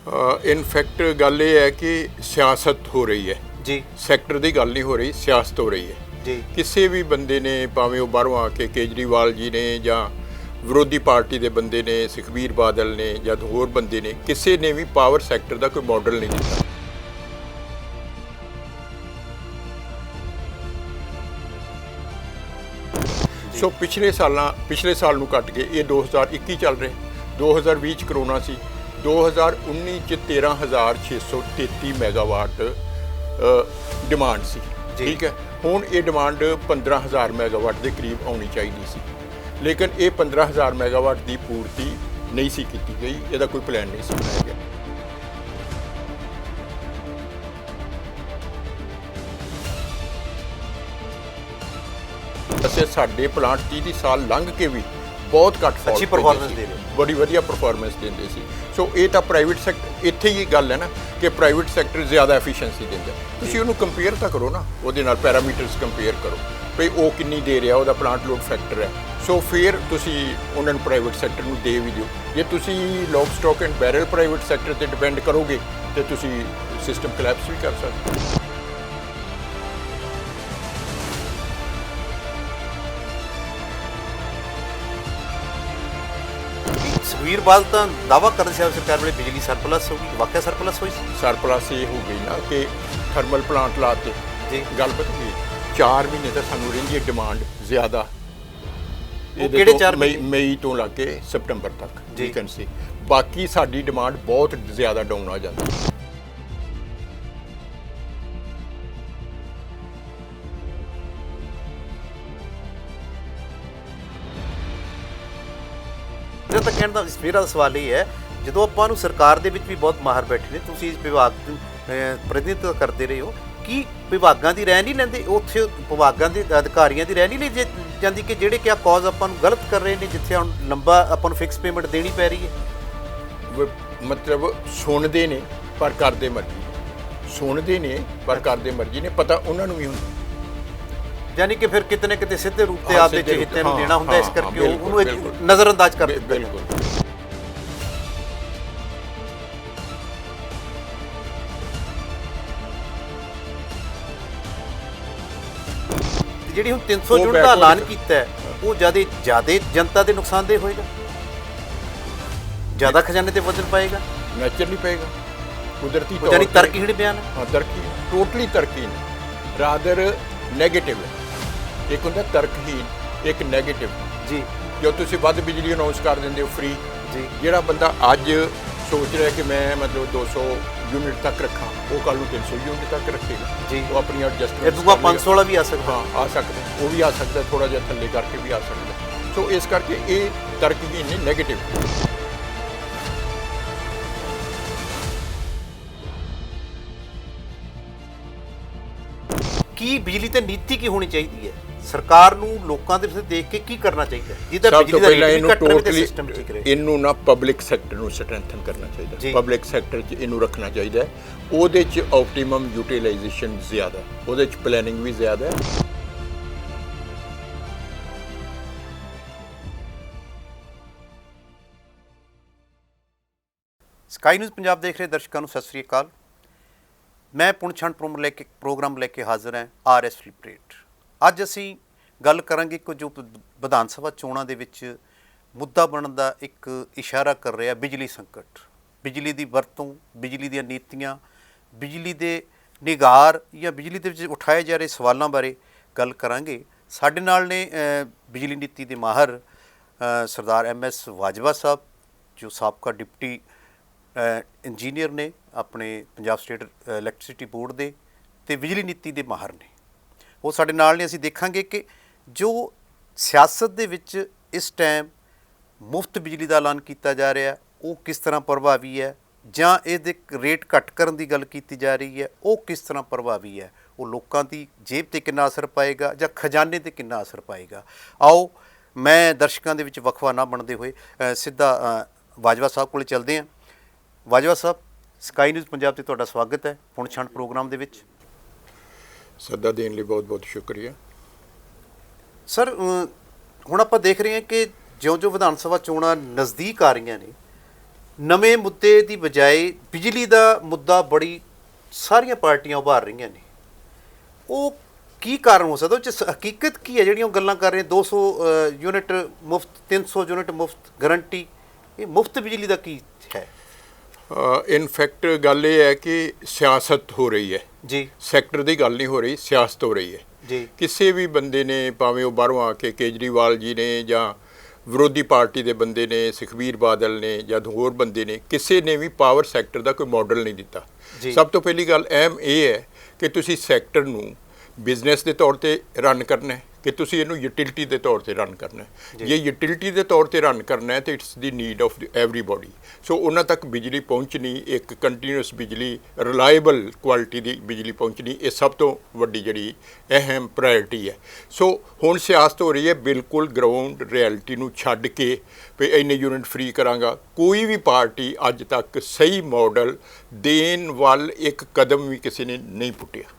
In fact ਗੱਲ ਇਹ ਹੈ ਕਿ ਸਿਆਸਤ ਹੋ ਰਹੀ ਹੈ ਜੀ। ਸੈਕਟਰ ਦੀ ਗੱਲ ਨਹੀਂ ਹੋ ਰਹੀ, ਸਿਆਸਤ ਹੋ ਰਹੀ ਹੈ ਜੀ। ਕਿਸੇ ਵੀ ਬੰਦੇ ਨੇ, ਭਾਵੇਂ ਉਹ ਬਾਹਰੋਂ ਆ ਕੇ ਕੇਜਰੀਵਾਲ ਜੀ ਨੇ ਜਾਂ ਵਿਰੋਧੀ ਪਾਰਟੀ ਦੇ ਬੰਦੇ ਨੇ, ਸੁਖਬੀਰ ਬਾਦਲ ਨੇ ਜਾਂ ਹੋਰ ਬੰਦੇ ਨੇ, ਕਿਸੇ ਨੇ ਵੀ ਪਾਵਰ ਸੈਕਟਰ ਦਾ ਕੋਈ ਮਾਡਲ ਨਹੀਂ ਦਿੱਤਾ। ਸੋ ਪਿਛਲੇ ਸਾਲ ਨੂੰ ਕੱਟ ਕੇ ਇਹ 2021 ਚੱਲ ਰਿਹਾ, 2020 ਚ ਕਰੋਨਾ ਸੀ, 2019 ਚ 13,633 ਮੈਗਾਵਾਟ ਡਿਮਾਂਡ ਸੀ। ਠੀਕ ਹੈ, ਹੁਣ ਇਹ ਡਿਮਾਂਡ 15,000 ਮੈਗਾਵਾਟ ਦੇ ਕਰੀਬ ਆਉਣੀ ਚਾਹੀਦੀ ਸੀ, ਲੇਕਿਨ ਇਹ 15,000 ਮੈਗਾਵਾਟ ਦੀ ਪੂਰਤੀ ਨਹੀਂ ਸੀ ਕੀਤੀ ਗਈ, ਇਹਦਾ ਕੋਈ ਪਲਾਨ ਨਹੀਂ ਸੀ ਬਣਾਇਆ ਗਿਆ। ਅਸੀਂ ਸਾਡੇ ਪਲਾਂਟ 30 ਸਾਲ ਲੰਘ ਕੇ ਵੀ ਬਹੁਤ ਘੱਟ ਅੱਛੀ ਪਰਫਾਰਮੈਂਸ ਦੇ ਰਹੇ, ਬੜੀ ਵਧੀਆ ਪਰਫਾਰਮੈਂਸ ਦਿੰਦੇ ਸੀ। ਸੋ ਇਹ ਤਾਂ ਪ੍ਰਾਈਵੇਟ ਸੈਕਟਰ, ਇੱਥੇ ਹੀ ਗੱਲ ਹੈ ਨਾ ਕਿ ਪ੍ਰਾਈਵੇਟ ਸੈਕਟਰ ਜ਼ਿਆਦਾ ਐਫੀਸ਼ੀਐਂਸੀ ਦਿੰਦਾ। ਤੁਸੀਂ ਉਹਨੂੰ ਕੰਪੇਅਰ ਤਾਂ ਕਰੋ ਨਾ, ਉਹਦੇ ਨਾਲ ਪੈਰਾਮੀਟਰਸ ਕੰਪੇਅਰ ਕਰੋ ਵੀ ਉਹ ਕਿੰਨੀ ਦੇ ਰਿਹਾ, ਉਹਦਾ ਪਲਾਂਟ ਲੋਡ ਫੈਕਟਰ ਹੈ। ਸੋ ਫਿਰ ਤੁਸੀਂ ਉਹਨਾਂ ਨੂੰ ਪ੍ਰਾਈਵੇਟ ਸੈਕਟਰ ਨੂੰ ਦੇ ਵੀ ਦਿਓ। ਜੇ ਤੁਸੀਂ lock stock and barrel private sector 'ਤੇ ਡਿਪੈਂਡ ਕਰੋਗੇ ਤਾਂ ਤੁਸੀਂ ਸਿਸਟਮ ਕੋਲੈਪਸ ਵੀ ਕਰ ਸਕਦੇ ਹੋ। ਸੁਖਬੀਰ ਬਾਦਲ ਤਾਂ ਦਾਅਵਾ ਕਰ ਰਹੇ ਸੀ ਸਰਕਾਰ ਵੇਲੇ ਬਿਜਲੀ ਸਰਪਲਸ ਹੋਊਗੀ, ਵਾਕਿਆ ਸਰਪਲਸ ਹੋਈ ਸੀ? ਸਰਪਲਸ ਇਹ ਹੋ ਗਈ ਨਾ ਕਿ ਥਰਮਲ ਪਲਾਂਟ ਲਾਤੇ ਜੀ। ਗੱਲ ਬਦਲ ਗਈ। 4 ਮਹੀਨੇ ਤਾਂ ਸਾਨੂੰ ਰਹਿੰਦੀ ਹੈ ਡਿਮਾਂਡ ਜ਼ਿਆਦਾ। ਕਿਹੜੇ 4 ਮਈ ਤੋਂ ਲੱਗ ਕੇ ਸਤੰਬਰ ਤੱਕ ਜੀ ਸੀ। ਬਾਕੀ ਸਾਡੀ ਡਿਮਾਂਡ ਬਹੁਤ ਜ਼ਿਆਦਾ ਡਾਊਨ ਆ ਜਾਂਦੀ ਹੈ। ਤਾਂ ਕਹਿਣ ਦਾ ਮੇਰਾ ਸਵਾਲ ਇਹ ਹੈ, ਜਦੋਂ ਆਪਾਂ ਨੂੰ ਸਰਕਾਰ ਦੇ ਵਿੱਚ ਵੀ ਬਹੁਤ ਮਾਹਰ ਬੈਠੇ ਨੇ, ਤੁਸੀਂ ਇਸ ਵਿਭਾਗ ਦੀ ਪ੍ਰਤੀਨਿਧਤਾ ਕਰਦੇ ਰਹੇ ਹੋ, ਕੀ ਵਿਭਾਗਾਂ ਦੀ ਰਾਏ ਨਹੀਂ ਲੈਂਦੇ? ਉੱਥੇ ਵਿਭਾਗਾਂ ਦੇ ਅਧਿਕਾਰੀਆਂ ਦੀ ਰਾਏ ਨਹੀਂ ਲਈ ਜਾਂਦੀ ਕਿ ਜਿਹੜੇ ਕਿ ਆ ਕੌਜ਼ ਆਪਾਂ ਨੂੰ ਗਲਤ ਕਰ ਰਹੇ ਨੇ, ਜਿੱਥੇ ਹੁਣ ਲੰਬਾ ਆਪਾਂ ਨੂੰ ਫਿਕਸ ਪੇਮੈਂਟ ਦੇਣੀ ਪੈ ਰਹੀ ਹੈ? ਮਤਲਬ ਸੁਣਦੇ ਨੇ ਪਰ ਕਰਦੇ ਮਰਜ਼ੀ, ਸੁਣਦੇ ਨੇ ਪਰ ਕਰਦੇ ਮਰਜ਼ੀ ਨੇ, ਪਤਾ ਉਹਨਾਂ ਨੂੰ ਵੀ ਹੁੰਦਾ। ਯਾਨੀ ਕਿ ਫਿਰ ਕਿਤੇ ਨਾ ਕਿਤੇ ਸਿੱਧੇ ਰੂਪ ਤੇ ਆਪਦੇ ਚਹੀਤੇ ਨੂੰ ਦੇਣਾ ਹੁੰਦਾ, ਇਸ ਕਰਕੇ ਉਹਨੂੰ ਨਜ਼ਰਅੰਦਾਜ਼ ਕਰ ਦਿੱਤਾ। ਬਿਲਕੁਲ। ਜਿਹੜੀ ਹੁਣ 300 ਯੂਨਿਟ ਦਾ ਐਲਾਨ ਕੀਤਾ ਹੈ, ਉਹ ਜ਼ਿਆਦਾ ਜਨਤਾ ਦੇ ਨੁਕਸਾਨਦੇਹ ਹੋਏਗਾ, ਜ਼ਿਆਦਾ ਖਜ਼ਾਨੇ ਤੇ ਵਜ਼ਨ ਪਾਏਗਾ? ਨੈਚੁਰਲੀ ਪਏਗਾ, ਕੁਦਰਤੀ ਤੌਰ ਤੇ। ਤਰਕਹੀਣ ਬਿਆਨ ਹੈ। ਹਾਂ, ਤਰਕਹੀਣ, ਟੋਟਲੀ ਤਰਕਹੀਣ, ਰਾਦਰ ਨੈਗੇਟਿਵ ਹੈ। ਇੱਕ ਹੁੰਦਾ ਤਰਕਹੀਣ, ਇੱਕ ਨੈਗੇਟਿਵ ਜੀ। ਜੋ ਤੁਸੀਂ ਵੱਧ ਬਿਜਲੀ ਅਨਾਉਂਸ ਕਰ ਦਿੰਦੇ ਹੋ ਫ੍ਰੀ ਜੀ, ਜਿਹੜਾ ਬੰਦਾ ਅੱਜ ਸੋਚ ਰਿਹਾ ਕਿ ਮੈਂ ਮਤਲਬ 200 ਯੂਨਿਟ ਤੱਕ ਰੱਖਾਂ, ਉਹ ਕੱਲ੍ਹ ਨੂੰ 300 ਯੂਨਿਟ ਤੱਕ ਰੱਖੇਗਾ ਜੀ। ਉਹ ਆਪਣੀ ਐਡਜਸਟਮੈਂਟ, ਇਹ ਦੂਆ 500 ਵਾਲਾ ਵੀ ਆ ਸਕਦਾ। ਹਾਂ, ਆ ਸਕਦਾ, ਉਹ ਵੀ ਆ ਸਕਦਾ, ਥੋੜ੍ਹਾ ਜਿਹਾ ਥੱਲੇ ਕਰਕੇ ਵੀ ਆ ਸਕਦਾ। ਸੋ ਇਸ ਕਰਕੇ ਇਹ ਤਰਕਹੀਣ ਨੇ, ਨੈਗੇਟਿਵ। ਕੀ ਬਿਜਲੀ ਤੇ ਨੀਤੀ ਕੀ ਹੋਣੀ ਚਾਹੀਦੀ ਹੈ? ਸਰਕਾਰ ਨੂੰ ਲੋਕਾਂ ਦੇ ਵਿੱਚ ਦੇਖ ਕੇ ਕੀ ਕਰਨਾ ਚਾਹੀਦਾ ਜਿਹਦਾ ਬਿਜਲੀ ਦਾ ਰੇਟ ਘੱਟ ਰਹੇ ਤੇ ਸਿਸਟਮ ਠੀਕ ਰਹੇ? ਇਹਨੂੰ ਨਾ ਪਬਲਿਕ ਸੈਕਟਰ ਨੂੰ ਸਟਰੈਂਥਨ ਕਰਨਾ ਚਾਹੀਦਾ, ਪਬਲਿਕ ਸੈਕਟਰ 'ਚ ਇਹਨੂੰ ਰੱਖਣਾ ਚਾਹੀਦਾ ਹੈ। ਉਹਦੇ 'ਚ ਆਪਟੀਮਮ ਯੂਟੀਲਾਈਜੇਸ਼ਨ ਜ਼ਿਆਦਾ, ਉਹਦੇ 'ਚ ਪਲੈਨਿੰਗ ਵੀ ਜ਼ਿਆਦਾ ਹੈ। ਸਕਾਈ ਨਿਊਜ਼ ਪੰਜਾਬ ਦੇਖ ਰਹੇ ਦਰਸ਼ਕਾਂ ਨੂੰ ਸਤਿ ਸ੍ਰੀ ਅਕਾਲ। ਮੈਂ ਪੁਣਛਣ ਪ੍ਰੋਗਰਾਮ ਲੈ ਕੇ ਹਾਜ਼ਰ ਹਾਂ, RS ਫਲਿਪਰੇਟ। ਅੱਜ ਅਸੀਂ ਗੱਲ ਕਰਾਂਗੇ ਕਿ ਜੋ ਵਿਧਾਨ ਸਭਾ ਚੋਣਾਂ ਦੇ ਵਿੱਚ ਮੁੱਦਾ ਬਣਨ ਦਾ ਇੱਕ ਇਸ਼ਾਰਾ ਕਰ ਰਿਹਾ ਬਿਜਲੀ ਸੰਕਟ, ਬਿਜਲੀ ਦੀ ਵਰਤੋਂ, ਬਿਜਲੀ ਦੀਆਂ ਨੀਤੀਆਂ, ਬਿਜਲੀ ਦੇ ਨਿਗਾਰ ਜਾਂ ਬਿਜਲੀ ਦੇ ਵਿੱਚ ਉਠਾਏ ਜਾ ਰਹੇ ਸਵਾਲਾਂ ਬਾਰੇ ਗੱਲ ਕਰਾਂਗੇ। ਸਾਡੇ ਨਾਲ ਨੇ ਬਿਜਲੀ ਨੀਤੀ ਦੇ ਮਾਹਰ ਸਰਦਾਰ MS ਵਾਜਵਾ ਸਾਹਿਬ, ਜੋ ਸਾਬਕਾ ਡਿਪਟੀ ਇੰਜੀਨੀਅਰ ਨੇ ਆਪਣੇ ਪੰਜਾਬ ਸਟੇਟ ਇਲੈਕਟ੍ਰਿਸਿਟੀ ਬੋਰਡ ਦੇ, ਅਤੇ ਬਿਜਲੀ ਨੀਤੀ ਦੇ ਮਾਹਰ ਨੇ। ਉਹ ਸਾਡੇ ਨਾਲ ਨੇ। ਅਸੀਂ ਦੇਖਾਂਗੇ ਕਿ ਜੋ ਸਿਆਸਤ ਦੇ ਵਿੱਚ ਇਸ ਟਾਈਮ ਮੁਫਤ ਬਿਜਲੀ ਦਾ ਐਲਾਨ ਕੀਤਾ ਜਾ ਰਿਹਾ, ਉਹ ਕਿਸ ਤਰ੍ਹਾਂ ਪ੍ਰਭਾਵੀ ਹੈ, ਜਾਂ ਇਹਦੇ ਰੇਟ ਘੱਟ ਕਰਨ ਦੀ ਗੱਲ ਕੀਤੀ ਜਾ ਰਹੀ ਹੈ, ਉਹ ਕਿਸ ਤਰ੍ਹਾਂ ਪ੍ਰਭਾਵੀ ਹੈ, ਉਹ ਲੋਕਾਂ ਦੀ ਜੇਬ 'ਤੇ ਕਿੰਨਾ ਅਸਰ ਪਾਏਗਾ ਜਾਂ ਖਜ਼ਾਨੇ 'ਤੇ ਕਿੰਨਾ ਅਸਰ ਪਾਏਗਾ। ਆਓ ਮੈਂ ਦਰਸ਼ਕਾਂ ਦੇ ਵਿੱਚ ਵਕਫਾ ਨਾ ਬਣਦੇ ਹੋਏ ਸਿੱਧਾ ਵਾਜਵਾ ਸਾਹਿਬ ਕੋਲ ਚੱਲਦੇ ਹਾਂ। ਵਾਜਵਾ ਸਾਹਿਬ, ਸਕਾਈ ਨਿਊਜ਼ ਪੰਜਾਬ 'ਤੇ ਤੁਹਾਡਾ ਸਵਾਗਤ ਹੈ ਪੁਣਛਣ ਪ੍ਰੋਗਰਾਮ ਦੇ ਵਿੱਚ। ਸੱਦਾ ਦੇਣ ਲਈ ਬਹੁਤ ਬਹੁਤ ਸ਼ੁਕਰੀਆ ਸਰ। ਹੁਣ ਆਪਾਂ ਦੇਖ ਰਹੇ ਹਾਂ ਕਿ ਜਿਉਂ-ਜਿਉਂ ਵਿਧਾਨ ਸਭਾ ਚੋਣਾਂ ਨਜ਼ਦੀਕ ਆ ਰਹੀਆਂ ਨੇ, ਨਵੇਂ ਮੁੱਦੇ ਦੀ ਬਜਾਏ ਬਿਜਲੀ ਦਾ ਮੁੱਦਾ ਬੜੀ ਸਾਰੀਆਂ ਪਾਰਟੀਆਂ ਉਭਾਰ ਰਹੀਆਂ ਨੇ, ਉਹ ਕੀ ਕਾਰਨ ਹੋ ਸਕਦਾ? ਉਹ 'ਚ ਹਕੀਕਤ ਕੀ ਹੈ ਜਿਹੜੀਆਂ ਉਹ ਗੱਲਾਂ ਕਰ ਰਹੇ? 200 ਯੂਨਿਟ ਮੁਫਤ, 300 ਯੂਨਿਟ ਮੁਫਤ ਗਰੰਟੀ, ਇਹ ਮੁਫਤ ਬਿਜਲੀ ਦਾ ਕੀ ਹੈ? ਇਨਫੈਕਟ ਗੱਲ ਇਹ ਹੈ ਕਿ ਸਿਆਸਤ ਹੋ ਰਹੀ ਹੈ ਜੀ, ਸੈਕਟਰ ਦੀ ਗੱਲ ਨਹੀਂ ਹੋ ਰਹੀ, ਸਿਆਸਤ ਹੋ ਰਹੀ ਹੈ ਜੀ। ਕਿਸੇ ਵੀ ਬੰਦੇ ਨੇ, ਭਾਵੇਂ ਉਹ ਬਾਹਰੋਂ ਆ ਕੇ ਕੇਜਰੀਵਾਲ ਜੀ ਨੇ ਜਾਂ ਵਿਰੋਧੀ ਪਾਰਟੀ ਦੇ ਬੰਦੇ ਨੇ, ਸੁਖਬੀਰ ਬਾਦਲ ਨੇ ਜਾਂ ਹੋਰ ਬੰਦੇ ਨੇ, ਕਿਸੇ ਨੇ ਵੀ ਪਾਵਰ ਸੈਕਟਰ ਦਾ ਕੋਈ ਮਾਡਲ ਨਹੀਂ ਦਿੱਤਾ। ਸਭ ਤੋਂ ਪਹਿਲੀ ਗੱਲ ਅਹਿਮ ਇਹ ਹੈ ਕਿ ਤੁਸੀਂ ਸੈਕਟਰ ਨੂੰ ਬਿਜ਼ਨਸ ਦੇ ਤੌਰ ਤੇ ਰਨ ਕਰਨਾ ਹੈ ਕਿ ਤੁਸੀਂ ਇਹਨੂੰ ਯੂਟਿਲਿਟੀ ਦੇ ਤੌਰ ਤੇ ਰਨ ਕਰਨਾ ਹੈ। ਜੇ ਯੂਟਿਲਿਟੀ ਦੇ ਤੌਰ ਤੇ ਰਨ ਕਰਨਾ ਹੈ ਤਾਂ it's the need of everybody. ਸੋ ਉਹਨਾਂ ਤੱਕ ਬਿਜਲੀ ਪਹੁੰਚਣੀ, ਇੱਕ ਕੰਟੀਨਿਊਸ ਬਿਜਲੀ, ਰਿਲਾਇਬਲ ਕੁਆਲਿਟੀ ਦੀ ਬਿਜਲੀ ਪਹੁੰਚਣੀ, ਇਹ ਸਭ ਤੋਂ ਵੱਡੀ ਜਿਹੜੀ ਅਹਿਮ ਪ੍ਰਾਇਰਟੀ ਹੈ। ਸੋ ਹੁਣ ਸਿਆਸਤ ਹੋ ਰਹੀ ਹੈ ਬਿਲਕੁਲ ਗਰਾਊਂਡ ਰਿਐਲਿਟੀ ਨੂੰ ਛੱਡ ਕੇ ਵੀ ਇੰਨੇ ਯੂਨਿਟ ਫ੍ਰੀ ਕਰਾਂਗਾ। ਕੋਈ ਵੀ ਪਾਰਟੀ ਅੱਜ ਤੱਕ ਸਹੀ ਮਾਡਲ ਦੇਣ ਵੱਲ ਇੱਕ ਕਦਮ ਵੀ ਕਿਸੇ ਨੇ ਨਹੀਂ ਪੁੱਟਿਆ।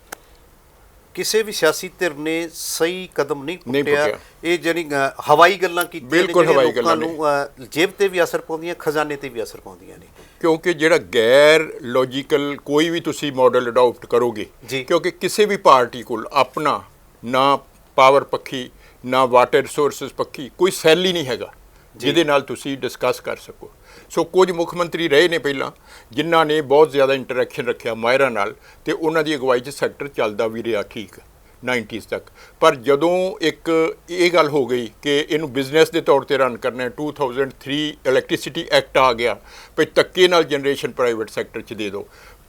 ਕਿਸੇ ਵੀ ਸਿਆਸੀ ਧਿਰ ਨੇ ਸਹੀ ਕਦਮ ਨਹੀਂ ਨਹੀਂ ਪੁੱਟਿਆ। ਇਹ ਜਿਹੜੀ ਹਵਾਈ ਗੱਲਾਂ ਕੀਤੀਆਂ ਨੇ, ਬਿਲਕੁਲ ਹਵਾਈ ਗੱਲਾਂ ਨੂੰ ਜੇਬ ਤੇ ਵੀ ਅਸਰ ਪਾਉਂਦੀਆਂ, ਖਜ਼ਾਨੇ ਤੇ ਵੀ ਅਸਰ ਪਾਉਂਦੀਆਂ ਨੇ। ਕਿਉਂਕਿ ਜਿਹੜਾ ਗੈਰ ਲੌਜੀਕਲ ਕੋਈ ਵੀ ਤੁਸੀਂ ਮਾਡਲ ਅਡਾਪਟ ਕਰੋਗੇ, ਕਿਉਂਕਿ ਕਿਸੇ ਵੀ ਪਾਰਟੀ ਕੋਲ ਆਪਣਾ ਨਾ ਪਾਵਰ ਪੱਖੀ ਨਾ ਵਾਟਰ ਰਿਸੋਰਸਿਸ ਪੱਖੀ ਕੋਈ ਸੈੱਲ ਹੀ ਨਹੀਂ ਹੈਗਾ ਜਿਹਦੇ ਨਾਲ ਤੁਸੀਂ ਡਿਸਕਸ ਕਰ ਸਕੋ। ਸੋ ਕੁਝ ਮੁੱਖ ਮੰਤਰੀ ਰਹੇ ਨੇ ਪਹਿਲਾਂ ਜਿਨ੍ਹਾਂ ਨੇ ਬਹੁਤ ਜ਼ਿਆਦਾ ਇੰਟਰੈਕਸ਼ਨ ਰੱਖਿਆ ਮਾਹਿਰਾਂ ਨਾਲ, ਅਤੇ ਉਹਨਾਂ ਦੀ ਅਗਵਾਈ 'ਚ ਸੈਕਟਰ ਚੱਲਦਾ ਵੀ ਰਿਹਾ ਠੀਕ 90s ਤੱਕ। ਪਰ ਜਦੋਂ ਇੱਕ ਇਹ ਗੱਲ ਹੋ ਗਈ ਕਿ ਇਹਨੂੰ ਬਿਜ਼ਨਸ ਦੇ ਤੌਰ ਤੇ ਰਨ ਕਰਨਾ, 2003 ਇਲੈਕਟ੍ਰੀਸਿਟੀ ਐਕਟ ਆ ਗਿਆ ਵੀ ਧੱਕੇ ਨਾਲ ਜਨਰੇਸ਼ਨ ਪ੍ਰਾਈਵੇਟ ਸੈਕਟਰ 'ਚ ਦੇ ਦਿਓ।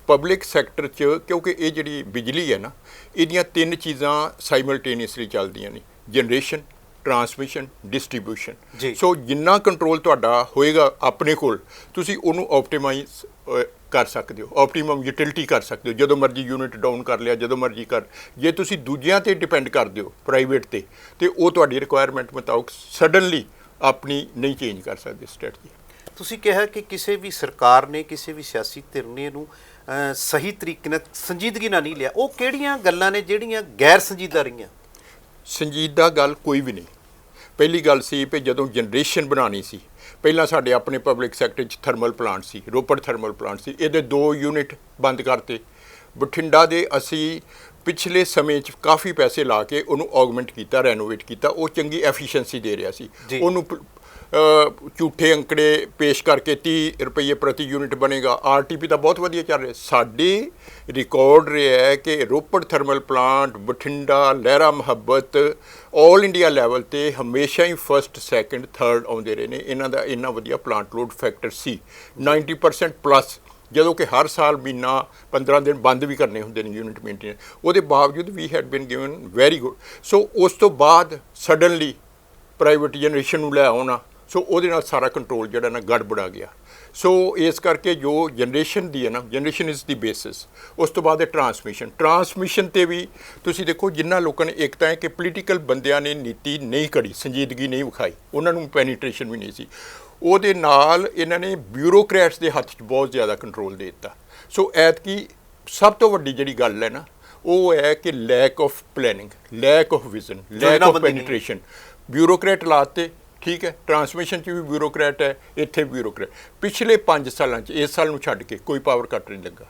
ਪਬਲਿਕ ਸੈਕਟਰ 'ਚ ਕਿਉਂਕਿ ਇਹ ਜਿਹੜੀ ਬਿਜਲੀ ਹੈ ਨਾ, ਇਹਦੀਆਂ ਤਿੰਨ ਚੀਜ਼ਾਂ ਸਾਈਮਲਟੇਨੀਅਸਲੀ ਚੱਲਦੀਆਂ ਨੇ, ਜਨਰੇਸ਼ਨ, ਟਰਾਂਸਮਿਸ਼ਨ, ਡਿਸਟ੍ਰੀਬਿਊਸ਼ਨ। ਸੋ ਜਿੰਨਾ ਕੰਟਰੋਲ ਤੁਹਾਡਾ ਹੋਏਗਾ ਆਪਣੇ ਕੋਲ, ਤੁਸੀਂ ਉਹਨੂੰ ਆਪਟੀਮਾਈਜ਼ ਕਰ ਸਕਦੇ ਹੋ, ਆਪਟੀਮਮ ਯੂਟਿਲਿਟੀ ਕਰ ਸਕਦੇ ਹੋ। ਜਦੋਂ ਮਰਜ਼ੀ ਯੂਨਿਟ ਡਾਊਨ ਕਰ ਲਿਆ, ਜਦੋਂ ਮਰਜ਼ੀ ਕਰ। ਜੇ ਤੁਸੀਂ ਦੂਜਿਆਂ 'ਤੇ ਡਿਪੈਂਡ ਕਰਦੇ ਹੋ ਪ੍ਰਾਈਵੇਟ 'ਤੇ, ਉਹ ਤੁਹਾਡੀ ਰਿਕੁਆਇਰਮੈਂਟ ਮੁਤਾਬਕ ਸਡਨਲੀ ਆਪਣੀ ਨਹੀਂ ਚੇਂਜ ਕਰ ਸਕਦੇ ਸਟ੍ਰੈਟਜੀ। ਤੁਸੀਂ ਕਿਹਾ ਕਿ ਕਿਸੇ ਵੀ ਸਰਕਾਰ ਨੇ, ਕਿਸੇ ਵੀ ਸਿਆਸੀ ਧਿਰ ਨੇ ਇਹਨੂੰ ਸਹੀ ਤਰੀਕੇ ਨਾਲ, ਸੰਜੀਦਗੀ ਨਾਲ ਨਹੀਂ ਲਿਆ। ਉਹ ਕਿਹੜੀਆਂ ਗੱਲਾਂ ਨੇ ਜਿਹੜੀਆਂ ਗੈਰ ਸੰਜੀਦਾ ਰਹੀਆਂ? ਸੰਜੀਦਾ ਗੱਲ ਕੋਈ ਵੀ ਨਹੀਂ। ਪਹਿਲੀ ਗੱਲ ਸੀ ਵੀ ਜਦੋਂ ਜਨਰੇਸ਼ਨ ਬਣਾਉਣੀ ਸੀ, ਪਹਿਲਾਂ ਸਾਡੇ ਆਪਣੇ ਪਬਲਿਕ ਸੈਕਟਰ 'ਚ ਥਰਮਲ ਪਲਾਂਟ ਸੀ, ਰੋਪੜ ਥਰਮਲ ਪਲਾਂਟ ਸੀ, ਇਹਦੇ 2 ਯੂਨਿਟ ਬੰਦ ਕਰਤੇ। ਬਠਿੰਡਾ ਦੇ ਅਸੀਂ ਪਿਛਲੇ ਸਮੇਂ 'ਚ ਕਾਫੀ ਪੈਸੇ ਲਾ ਕੇ ਉਹਨੂੰ ਆਗਮੈਂਟ ਕੀਤਾ, ਰੈਨੋਵੇਟ ਕੀਤਾ, ਉਹ ਚੰਗੀ ਐਫੀਸ਼ੀਐਂਸੀ ਦੇ ਰਿਹਾ ਸੀ। ਉਹਨੂੰ ਝੂਠੇ ਅੰਕੜੇ ਪੇਸ਼ ਕਰਕੇ 30 ਰੁਪਏ ਪ੍ਰਤੀ ਯੂਨਿਟ ਬਣੇਗਾ। RTP ਤਾਂ ਬਹੁਤ ਵਧੀਆ ਚੱਲ ਰਿਹਾ। ਸਾਡੇ ਰਿਕਾਰਡ ਰਿਹਾ ਹੈ ਕਿ ਰੋਪੜ ਥਰਮਲ ਪਲਾਂਟ, ਬਠਿੰਡਾ, ਲਹਿਰਾ ਮੁਹੱਬਤ ਆਲ ਇੰਡੀਆ ਲੈਵਲ 'ਤੇ ਹਮੇਸ਼ਾ ਹੀ ਫਸਟ, ਸੈਕਿੰਡ, ਥਰਡ ਆਉਂਦੇ ਰਹੇ ਨੇ। ਇਹਨਾਂ ਦਾ ਇੰਨਾ ਵਧੀਆ ਪਲਾਂਟ ਲੋਡ ਫੈਕਟਰ ਸੀ 90% ਪਲੱਸ, ਜਦੋਂ ਕਿ ਹਰ ਸਾਲ ਮਹੀਨਾ 15 ਦਿਨ ਬੰਦ ਵੀ ਕਰਨੇ ਹੁੰਦੇ ਨੇ ਯੂਨਿਟ ਮੇਨਟੇਨ। ਉਹਦੇ ਬਾਵਜੂਦ ਵੀ had been given very good. So ਉਸ ਤੋਂ ਬਾਅਦ ਸਡਨਲੀ ਪ੍ਰਾਈਵੇਟ ਜਨਰੇਸ਼ਨ ਨੂੰ ਲੈ ਆਉਣਾ, ਸੋ ਉਹਦੇ ਨਾਲ ਸਾਰਾ ਕੰਟਰੋਲ ਜਿਹੜਾ ਨਾ ਗੜਬੜਾ ਗਿਆ। ਸੋ ਇਸ ਕਰਕੇ ਜੋ ਜਨਰੇਸ਼ਨ ਦੀ ਹੈ ਨਾ, ਜਨਰੇਸ਼ਨ ਇਜ਼ ਦੀ ਬੇਸਿਸ। ਉਸ ਤੋਂ ਬਾਅਦ ਹੈ ਟਰਾਂਸਮਿਸ਼ਨ 'ਤੇ ਵੀ ਤੁਸੀਂ ਦੇਖੋ, ਜਿਨ੍ਹਾਂ ਲੋਕਾਂ ਨੇ, ਇੱਕ ਤਾਂ ਹੈ ਕਿ ਪੋਲੀਟੀਕਲ ਬੰਦਿਆਂ ਨੇ ਨੀਤੀ ਨਹੀਂ ਘੜੀ, ਸੰਜੀਦਗੀ ਨਹੀਂ ਵਿਖਾਈ, ਉਹਨਾਂ ਨੂੰ ਪੈਨੀਟ੍ਰੇਸ਼ਨ ਵੀ ਨਹੀਂ ਸੀ। ਉਹਦੇ ਨਾਲ ਇਹਨਾਂ ਨੇ ਬਿਊਰੋਕਰੈਟਸ ਦੇ ਹੱਥ 'ਚ ਬਹੁਤ ਜ਼ਿਆਦਾ ਕੰਟਰੋਲ ਦੇ ਦਿੱਤਾ। ਸੋ ਐਤਕੀ ਸਭ ਤੋਂ ਵੱਡੀ ਜਿਹੜੀ ਗੱਲ ਹੈ ਨਾ, ਉਹ ਹੈ ਕਿ lack of planning, lack of vision, lack of penetration. Bureaucrat ਲਾਤੇ, ਠੀਕ ਹੈ, ਟਰਾਂਸਮਿਸ਼ਨ 'ਚ ਵੀ ਬਿਊਰੋਕਰੈਟ ਹੈ, ਇੱਥੇ ਬਿਊਰੋਕਰੈਟ। ਪਿਛਲੇ 5 ਸਾਲਾਂ 'ਚ, ਇਸ ਸਾਲ ਨੂੰ ਛੱਡ ਕੇ, ਕੋਈ ਪਾਵਰ ਕੱਟ ਨਹੀਂ ਲੱਗਾ,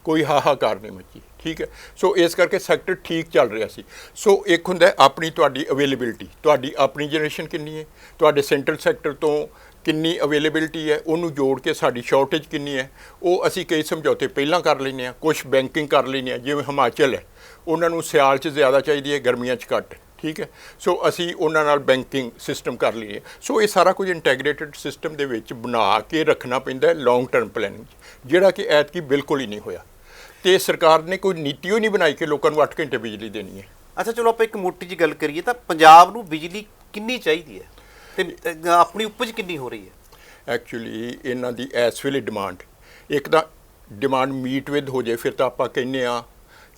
ਕੋਈ ਹਾਹਾਕਾਰ ਨਹੀਂ ਮੱਚੀ, ਠੀਕ ਹੈ। ਸੋ ਇਸ ਕਰਕੇ ਸੈਕਟਰ ਠੀਕ ਚੱਲ ਰਿਹਾ ਸੀ। ਸੋ ਇੱਕ ਹੁੰਦਾ ਆਪਣੀ ਤੁਹਾਡੀ ਅਵੇਲੇਬਿਲਿਟੀ, ਤੁਹਾਡੀ ਆਪਣੀ ਜਨਰੇਸ਼ਨ ਕਿੰਨੀ ਹੈ, ਤੁਹਾਡੇ ਸੈਂਟਰਲ ਸੈਕਟਰ ਤੋਂ ਕਿੰਨੀ ਅਵੇਲੇਬਿਲਿਟੀ ਹੈ, ਉਹਨੂੰ ਜੋੜ ਕੇ ਸਾਡੀ ਸ਼ਾਰਟੇਜ ਕਿੰਨੀ ਹੈ, ਉਹ ਅਸੀਂ ਕਈ ਸਮਝੌਤੇ ਪਹਿਲਾਂ ਕਰ ਲੈਂਦੇ ਹਾਂ, ਕੁਛ ਬੈਂਕਿੰਗ ਕਰ ਲੈਂਦੇ ਹਾਂ। ਜਿਵੇਂ ਹਿਮਾਚਲ ਹੈ, ਉਹਨਾਂ ਨੂੰ ਸਿਆਲ 'ਚ ਜ਼ਿਆਦਾ ਚਾਹੀਦੀ ਹੈ, ਗਰਮੀਆਂ 'ਚ ਘੱਟ, ਠੀਕ ਹੈ। ਸੋ ਅਸੀਂ ਉਹਨਾਂ ਨਾਲ ਬੈਂਕਿੰਗ ਸਿਸਟਮ ਕਰ ਲਈਏ। ਸੋ ਇਹ ਸਾਰਾ ਕੁਝ ਇੰਟੈਗਰੇਟਡ ਸਿਸਟਮ ਦੇ ਵਿੱਚ ਬਣਾ ਕੇ ਰੱਖਣਾ ਪੈਂਦਾ ਹੈ ਲੌਂਗ ਟਰਮ ਪਲੈਨਿੰਗ 'ਚ, ਜਿਹੜਾ ਕਿ ਐਤਕੀ ਬਿਲਕੁਲ ਹੀ ਨਹੀਂ ਹੋਇਆ। ਅਤੇ ਸਰਕਾਰ ਨੇ ਕੋਈ ਨੀਤੀ ਹੀ ਨਹੀਂ ਬਣਾਈ ਕਿ ਲੋਕਾਂ ਨੂੰ 8 ਘੰਟੇ ਬਿਜਲੀ ਦੇਣੀ ਹੈ। ਅੱਛਾ, ਚਲੋ ਆਪਾਂ ਇੱਕ ਮੋਟੀ ਜਿਹੀ ਗੱਲ ਕਰੀਏ ਤਾਂ ਪੰਜਾਬ ਨੂੰ ਬਿਜਲੀ ਕਿੰਨੀ ਚਾਹੀਦੀ ਹੈ ਅਤੇ ਆਪਣੀ ਉਪਜ ਕਿੰਨੀ ਹੋ ਰਹੀ ਹੈ? ਐਕਚੁਅਲੀ ਇਹਨਾਂ ਦੀ ਇਸ ਵੇਲੇ ਡਿਮਾਂਡ, ਇੱਕ ਤਾਂ ਡਿਮਾਂਡ ਮੀਟ ਵਿਦ ਹੋ ਜਾਏ, ਫਿਰ ਤਾਂ ਆਪਾਂ ਕਹਿੰਦੇ ਹਾਂ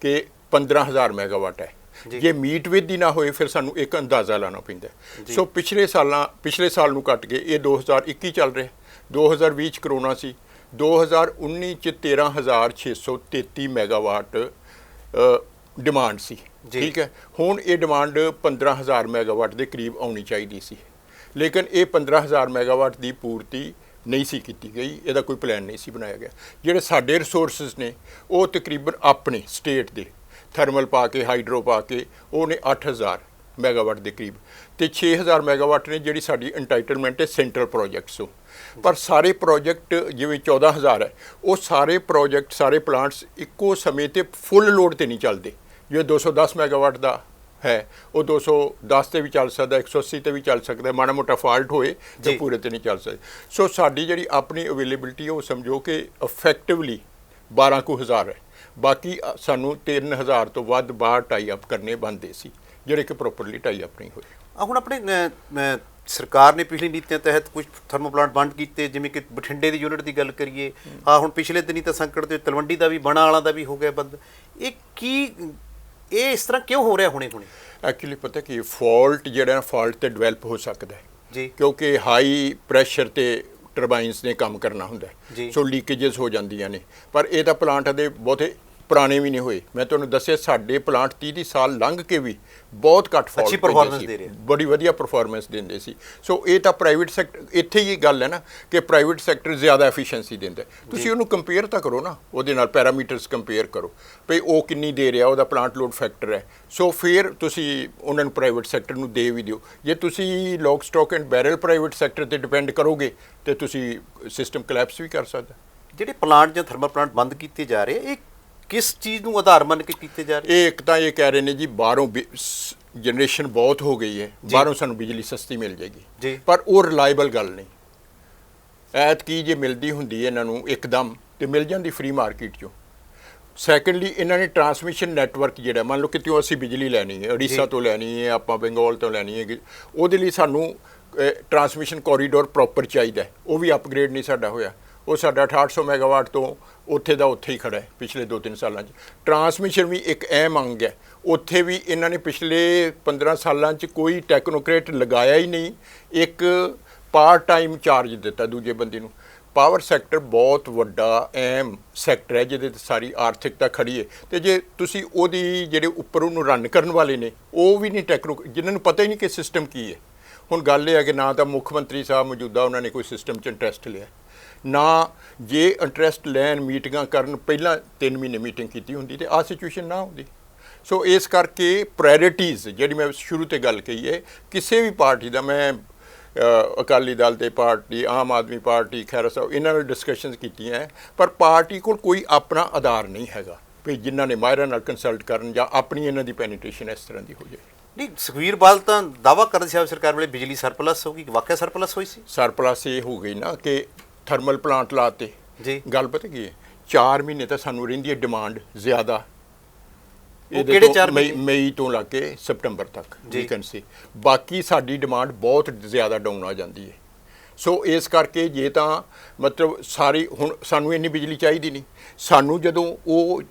ਕਿ 15,000 ਮੈਗਾਵਾਟ ਹੈ। ਜੇ ਮੀਟ ਵਿਦ ਦੀ ਨਾ ਹੋਏ, ਫਿਰ ਸਾਨੂੰ ਇੱਕ ਅੰਦਾਜ਼ਾ ਲਾਉਣਾ ਪੈਂਦਾ। ਸੋ ਪਿਛਲੇ ਸਾਲ ਨੂੰ ਕੱਟ ਕੇ ਇਹ 2021 ਚੱਲ ਰਿਹਾ, 2020 'ਚ ਕਰੋਨਾ ਸੀ, 2019 'ਚ 13,633 ਮੈਗਾਵਾਟ ਡਿਮਾਂਡ ਸੀ, ਠੀਕ ਹੈ। ਹੁਣ ਇਹ ਡਿਮਾਂਡ 15,000 ਮੈਗਾਵਾਟ ਦੇ ਕਰੀਬ ਆਉਣੀ ਚਾਹੀਦੀ ਸੀ, ਲੇਕਿਨ ਇਹ 15,000 ਮੈਗਾਵਾਟ ਦੀ ਪੂਰਤੀ ਨਹੀਂ ਸੀ ਕੀਤੀ ਗਈ, ਇਹਦਾ ਕੋਈ ਪਲਾਨ ਨਹੀਂ ਸੀ ਬਣਾਇਆ ਗਿਆ। ਜਿਹੜੇ ਸਾਡੇ ਰਿਸੋਰਸਿਸ ਨੇ ਉਹ ਤਕਰੀਬਨ ਆਪਣੇ ਸਟੇਟ ਦੇ ਥਰਮਲ ਪਾ ਕੇ ਹਾਈਡਰੋ ਪਾ ਕੇ ਉਹ ਨੇ 8000 ਮੈਗਾਵਾਟ ਦੇ ਕਰੀਬ, ਤੇ 6000 ਮੈਗਾਵਾਟ ਨੇ ਜਿਹੜੀ ਸਾਡੀ ਇੰਟਾਈਟਲਮੈਂਟ ਹੈ ਸੈਂਟਰਲ ਪ੍ਰੋਜੈਕਟਸ ਤੋਂ। ਪਰ ਸਾਰੇ ਪ੍ਰੋਜੈਕਟ ਜਿਵੇਂ 14000 ਹੈ, ਉਹ ਸਾਰੇ ਪ੍ਰੋਜੈਕਟ ਸਾਰੇ ਪਲਾਂਟਸ ਇੱਕੋ ਸਮੇਂ ਤੇ ਫੁੱਲ ਲੋਡ ਤੇ ਨਹੀਂ ਚੱਲਦੇ। ਜੇ 210 ਮੈਗਾਵਾਟ ਦਾ ਹੈ ਉਹ 210 ਤੇ ਵੀ ਚੱਲ ਸਕਦਾ, 180 ਤੇ ਵੀ ਚੱਲ ਸਕਦਾ, ਮਾੜਾ ਮੋਟਾ ਫਾਲਟ ਹੋਏ ਤਾਂ ਪੂਰੇ ਤੇ ਨਹੀਂ ਚੱਲ ਸਕਦੇ। ਸੋ ਸਾਡੀ ਜਿਹੜੀ ਆਪਣੀ ਅਵੇਲੇਬਿਲਟੀ ਉਹ ਸਮਝੋ ਕਿ ਇਫੈਕਟਿਵਲੀ 12,000 ਹੈ। ਬਾਕੀ ਸਾਨੂੰ 3000 ਤੋਂ ਵੱਧ ਬਾਹਰ ਟਾਈ ਅਪ ਕਰਨੇ ਬਣਦੇ ਸੀ, ਜਿਹੜੇ ਕਿ ਪ੍ਰੋਪਰਲੀ ਟਾਈ ਅਪ ਨਹੀਂ ਹੋਏ। ਹੁਣ ਆਪਣੇ ਸਰਕਾਰ ਨੇ ਪਿਛਲੀ ਨੀਤੀਆਂ ਤਹਿਤ ਕੁਝ ਥਰਮਲ ਪਲਾਂਟ ਬੰਦ ਕੀਤੇ, ਜਿਵੇਂ ਕਿ ਬਠਿੰਡੇ ਦੀ ਯੂਨਿਟ ਦੀ ਗੱਲ ਕਰੀਏ, ਹੁਣ ਪਿਛਲੇ ਦਿਨੀ ਤਾਂ ਸੰਕਟ ਦੇ ਤਲਵੰਡੀ ਦਾ ਵੀ ਬਣਾ ਵਾਲਾ ਦਾ ਵੀ ਹੋ ਗਿਆ ਬੰਦ। ਇਹ ਇਸ ਤਰ੍ਹਾਂ ਕਿਉਂ ਹੋ ਰਿਹਾ ਹੁਣੇ? ਐਕਚੁਅਲੀ ਪਤਾ ਕੀ ਫਾਲਟ ਜਿਹੜਾ ਫਾਲਟ ਤੇ ਡਿਵੈਲਪ ਹੋ ਸਕਦਾ ਹੈ ਜੀ, ਕਿਉਂਕਿ ਹਾਈ ਪ੍ਰੈਸ਼ਰ ਤੇ ਟਰਬਾਈਨਸ ਨੇ ਕੰਮ ਕਰਨਾ ਹੁੰਦਾ ਜੀ। ਸੋ ਲੀਕੇजेस ਹੋ ਜਾਂਦੀਆਂ ਨੇ। ਪਰ ਇਹ ਤਾਂ ਪਲਾਂਟ ਦੇ ਬਹੁਤੇ ਪੁਰਾਣੇ ਵੀ ਨਹੀਂ ਹੋਏ। ਮੈਂ ਤੁਹਾਨੂੰ ਦੱਸਿਆ ਸਾਡੇ ਪਲਾਂਟ 30 ਸਾਲ ਲੰਘ ਕੇ ਵੀ ਬਹੁਤ ਘੱਟ ਫਾਲਟ ਅੱਛੀ ਪਰਫਾਰਮੈਂਸ ਦੇ ਰਹੇ, ਬੜੀ ਵਧੀਆ ਪਰਫਾਰਮੈਂਸ ਦਿੰਦੇ ਸੀ। ਸੋ ਇਹ ਤਾਂ ਪ੍ਰਾਈਵੇਟ ਸੈਕਟਰ, ਇੱਥੇ ਹੀ ਗੱਲ ਹੈ ਨਾ ਕਿ ਪ੍ਰਾਈਵੇਟ ਸੈਕਟਰ ਜ਼ਿਆਦਾ ਐਫੀਸ਼ੀਐਂਸੀ ਦਿੰਦਾ। ਤੁਸੀਂ ਉਹਨੂੰ ਕੰਪੇਅਰ ਤਾਂ ਕਰੋ ਨਾ, ਉਹਦੇ ਨਾਲ ਪੈਰਾਮੀਟਰਸ ਕੰਪੇਅਰ ਕਰੋ ਭਈ ਉਹ ਕਿੰਨੀ ਦੇ ਰਿਹਾ, ਉਹਦਾ ਪਲਾਂਟ ਲੋਡ ਫੈਕਟਰ ਹੈ। ਸੋ ਫਿਰ ਤੁਸੀਂ ਉਹਨਾਂ ਨੂੰ ਪ੍ਰਾਈਵੇਟ ਸੈਕਟਰ ਨੂੰ ਦੇ ਵੀ ਦਿਓ। ਜੇ ਤੁਸੀਂ lock stock and barrel private sector ਤੇ ਡਿਪੈਂਡ ਕਰੋਗੇ ਤੇ ਤੁਸੀਂ ਸਿਸਟਮ ਕੋਲੈਪਸ ਵੀ ਕਰ ਸਕਦਾ। ਜਿਹੜੇ ਪਲਾਂਟ ਜਾਂ ਥਰਮਲ ਪਲਾਂਟ ਬੰਦ ਕੀਤੇ ਜਾ ਰਹੇ, ਇਹ ਕਿਸ ਚੀਜ਼ ਨੂੰ ਆਧਾਰ ਮੰਨ ਕੇ ਕੀਤੇ ਜਾ ਰਹੇ? ਇੱਕ ਤਾਂ ਇਹ ਕਹਿ ਰਹੇ ਨੇ ਜੀ ਬਾਹਰੋਂ ਜਨਰੇਸ਼ਨ ਬਹੁਤ ਹੋ ਗਈ ਹੈ, ਬਾਹਰੋਂ ਸਾਨੂੰ ਬਿਜਲੀ ਸਸਤੀ ਮਿਲ ਜਾਏਗੀ, ਪਰ ਉਹ ਰਿਲਾਇਬਲ ਗੱਲ ਨਹੀਂ। ਐਤਕੀ ਜੇ ਮਿਲਦੀ ਹੁੰਦੀ ਇਹਨਾਂ ਨੂੰ ਇੱਕਦਮ ਤੇ ਮਿਲ ਜਾਂਦੀ ਫ੍ਰੀ ਮਾਰਕੀਟ 'ਚੋਂ। ਸੈਕੰਡਲੀ ਇਹਨਾਂ ਨੇ ਟਰਾਂਸਮਿਸ਼ਨ ਨੈਟਵਰਕ ਜਿਹੜਾ ਮੰਨ ਲਓ ਕਿਤੋਂ ਅਸੀਂ ਬਿਜਲੀ ਲੈਣੀ ਹੈ, ਉੜੀਸਾ ਤੋਂ ਲੈਣੀ ਹੈ, ਆਪਾਂ ਬੰਗਾਲ ਤੋਂ ਲੈਣੀ ਹੈ, ਉਹਦੇ ਲਈ ਸਾਨੂੰ ਟਰਾਂਸਮਿਸ਼ਨ ਕੋਰੀਡੋਰ ਪ੍ਰੋਪਰ ਚਾਹੀਦਾ। ਉਹ ਵੀ ਅਪਗ੍ਰੇਡ ਨਹੀਂ ਸਾਡਾ ਹੋਇਆ। ਉਹ ਸਾਡਾ 6800 ਮੈਗਾਵਾਟ ਤੋਂ ਉੱਥੇ ਦਾ ਉੱਥੇ ਹੀ ਖੜਾ ਹੈ ਪਿਛਲੇ 2-3 ਸਾਲਾਂ 'ਚ। ਟਰਾਂਸਮਿਸ਼ਨ ਵੀ ਇੱਕ ਅਹਿਮ ਅੰਗ ਹੈ, ਉੱਥੇ ਵੀ ਇਹਨਾਂ ਨੇ ਪਿਛਲੇ 15 ਸਾਲਾਂ 'ਚ ਕੋਈ ਟੈਕਨੋਕ੍ਰੇਟ ਲਗਾਇਆ ਹੀ ਨਹੀਂ, ਇੱਕ ਪਾਰਟ ਟਾਈਮ ਚਾਰਜ ਦਿੱਤਾ ਦੂਜੇ ਬੰਦੇ ਨੂੰ। ਪਾਵਰ ਸੈਕਟਰ ਬਹੁਤ ਵੱਡਾ ਅਹਿਮ ਸੈਕਟਰ ਹੈ ਜਿਹਦੇ 'ਤੇ ਸਾਰੀ ਆਰਥਿਕਤਾ ਖੜੀ ਹੈ, ਅਤੇ ਜੇ ਤੁਸੀਂ ਉਹਦੀ ਜਿਹੜੇ ਉੱਪਰ ਉਹਨੂੰ ਰਨ ਕਰਨ ਵਾਲੇ ਨੇ ਉਹ ਵੀ ਨਹੀਂ ਜਿਨ੍ਹਾਂ ਨੂੰ ਪਤਾ ਹੀ ਨਹੀਂ ਕਿ ਸਿਸਟਮ ਕੀ ਹੈ। ਹੁਣ ਗੱਲ ਇਹ ਹੈ ਕਿ ਨਾ ਤਾਂ ਮੁੱਖ ਮੰਤਰੀ ਸਾਹਿਬ ਮੌਜੂਦਾ ਉਹਨਾਂ ਨੇ ਕੋਈ ਸਿਸਟਮ 'ਚ ਇੰਟਰਸਟ ਲਿਆ, ਨਾ ਜੇ ਇੰਟਰਸਟ ਲੈਣ ਮੀਟਿੰਗਾਂ ਕਰਨ ਪਹਿਲਾਂ 3 ਮਹੀਨੇ ਮੀਟਿੰਗ ਕੀਤੀ ਹੁੰਦੀ ਤੇ ਆਹ ਸਿਚੁਏਸ਼ਨ ਨਾ ਹੁੰਦੀ। ਸੋ ਇਸ ਕਰਕੇ ਪ੍ਰਾਇਰਿਟੀਜ਼ ਜਿਹੜੀ ਮੈਂ ਸ਼ੁਰੂ ਤੇ ਗੱਲ ਕਹੀ ਹੈ, ਕਿਸੇ ਵੀ ਪਾਰਟੀ ਦਾ, ਮੈਂ ਅਕਾਲੀ ਦਲ ਦੇ ਪਾਰਟੀ, ਆਮ ਆਦਮੀ ਪਾਰਟੀ, ਖੈਰਾ ਸਾਹਿਬ, ਇਹਨਾਂ ਨਾਲ ਡਿਸਕਸ਼ਨਸ ਕੀਤੀਆਂ, ਪਰ ਪਾਰਟੀ ਕੋਲ ਕੋਈ ਆਪਣਾ ਆਧਾਰ ਨਹੀਂ ਹੈਗਾ ਵੀ ਜਿਨ੍ਹਾਂ ਨੇ ਮਾਹਿਰਾਂ ਨਾਲ ਕੰਸਲਟ ਕਰਨ ਜਾਂ ਆਪਣੀ ਇਹਨਾਂ ਦੀ ਪੈਨੀਟ੍ਰੇਸ਼ਨ ਇਸ ਤਰ੍ਹਾਂ ਦੀ ਹੋ ਜਾਏ। ਨਹੀਂ, ਸੁਖਬੀਰ ਬਾਦਲ ਤਾਂ ਦਾਅਵਾ ਕਰਦੇ ਸੀ ਸਰਕਾਰ ਵੇਲੇ ਬਿਜਲੀ ਸਰਪਲਸ ਹੋਗੀ, ਵਾਕਿਆ ਸਰਪਲਸ ਹੋਈ ਸੀ? ਸਰਪਲਸ ਇਹ ਹੋ ਗਈ ਨਾ ਕਿ ਥਰਮਲ ਪਲਾਂਟ ਲਾਤੇ ਜੀ। ਗੱਲ ਪਤਾ ਕੀ ਹੈ, 4 ਮਹੀਨੇ ਤਾਂ ਸਾਨੂੰ ਰਹਿੰਦੀ ਹੈ ਡਿਮਾਂਡ ਜ਼ਿਆਦਾ। ਕਿਹੜੇ 4 ਮਈ ਤੋਂ ਲੱਗ ਕੇ ਸਤੰਬਰ ਤੱਕ ਵੈਕੈਂਸੀ, ਬਾਕੀ ਸਾਡੀ ਡਿਮਾਂਡ ਬਹੁਤ ਜ਼ਿਆਦਾ ਡਾਊਨ ਆ ਜਾਂਦੀ ਹੈ। ਸੋ ਇਸ ਕਰਕੇ ਜੇ ਤਾਂ ਮਤਲਬ ਸਾਰੀ ਹੁਣ ਸਾਨੂੰ ਇੰਨੀ ਬਿਜਲੀ ਚਾਹੀਦੀ ਨਹੀਂ, ਸਾਨੂੰ ਜਦੋਂ ਉਹ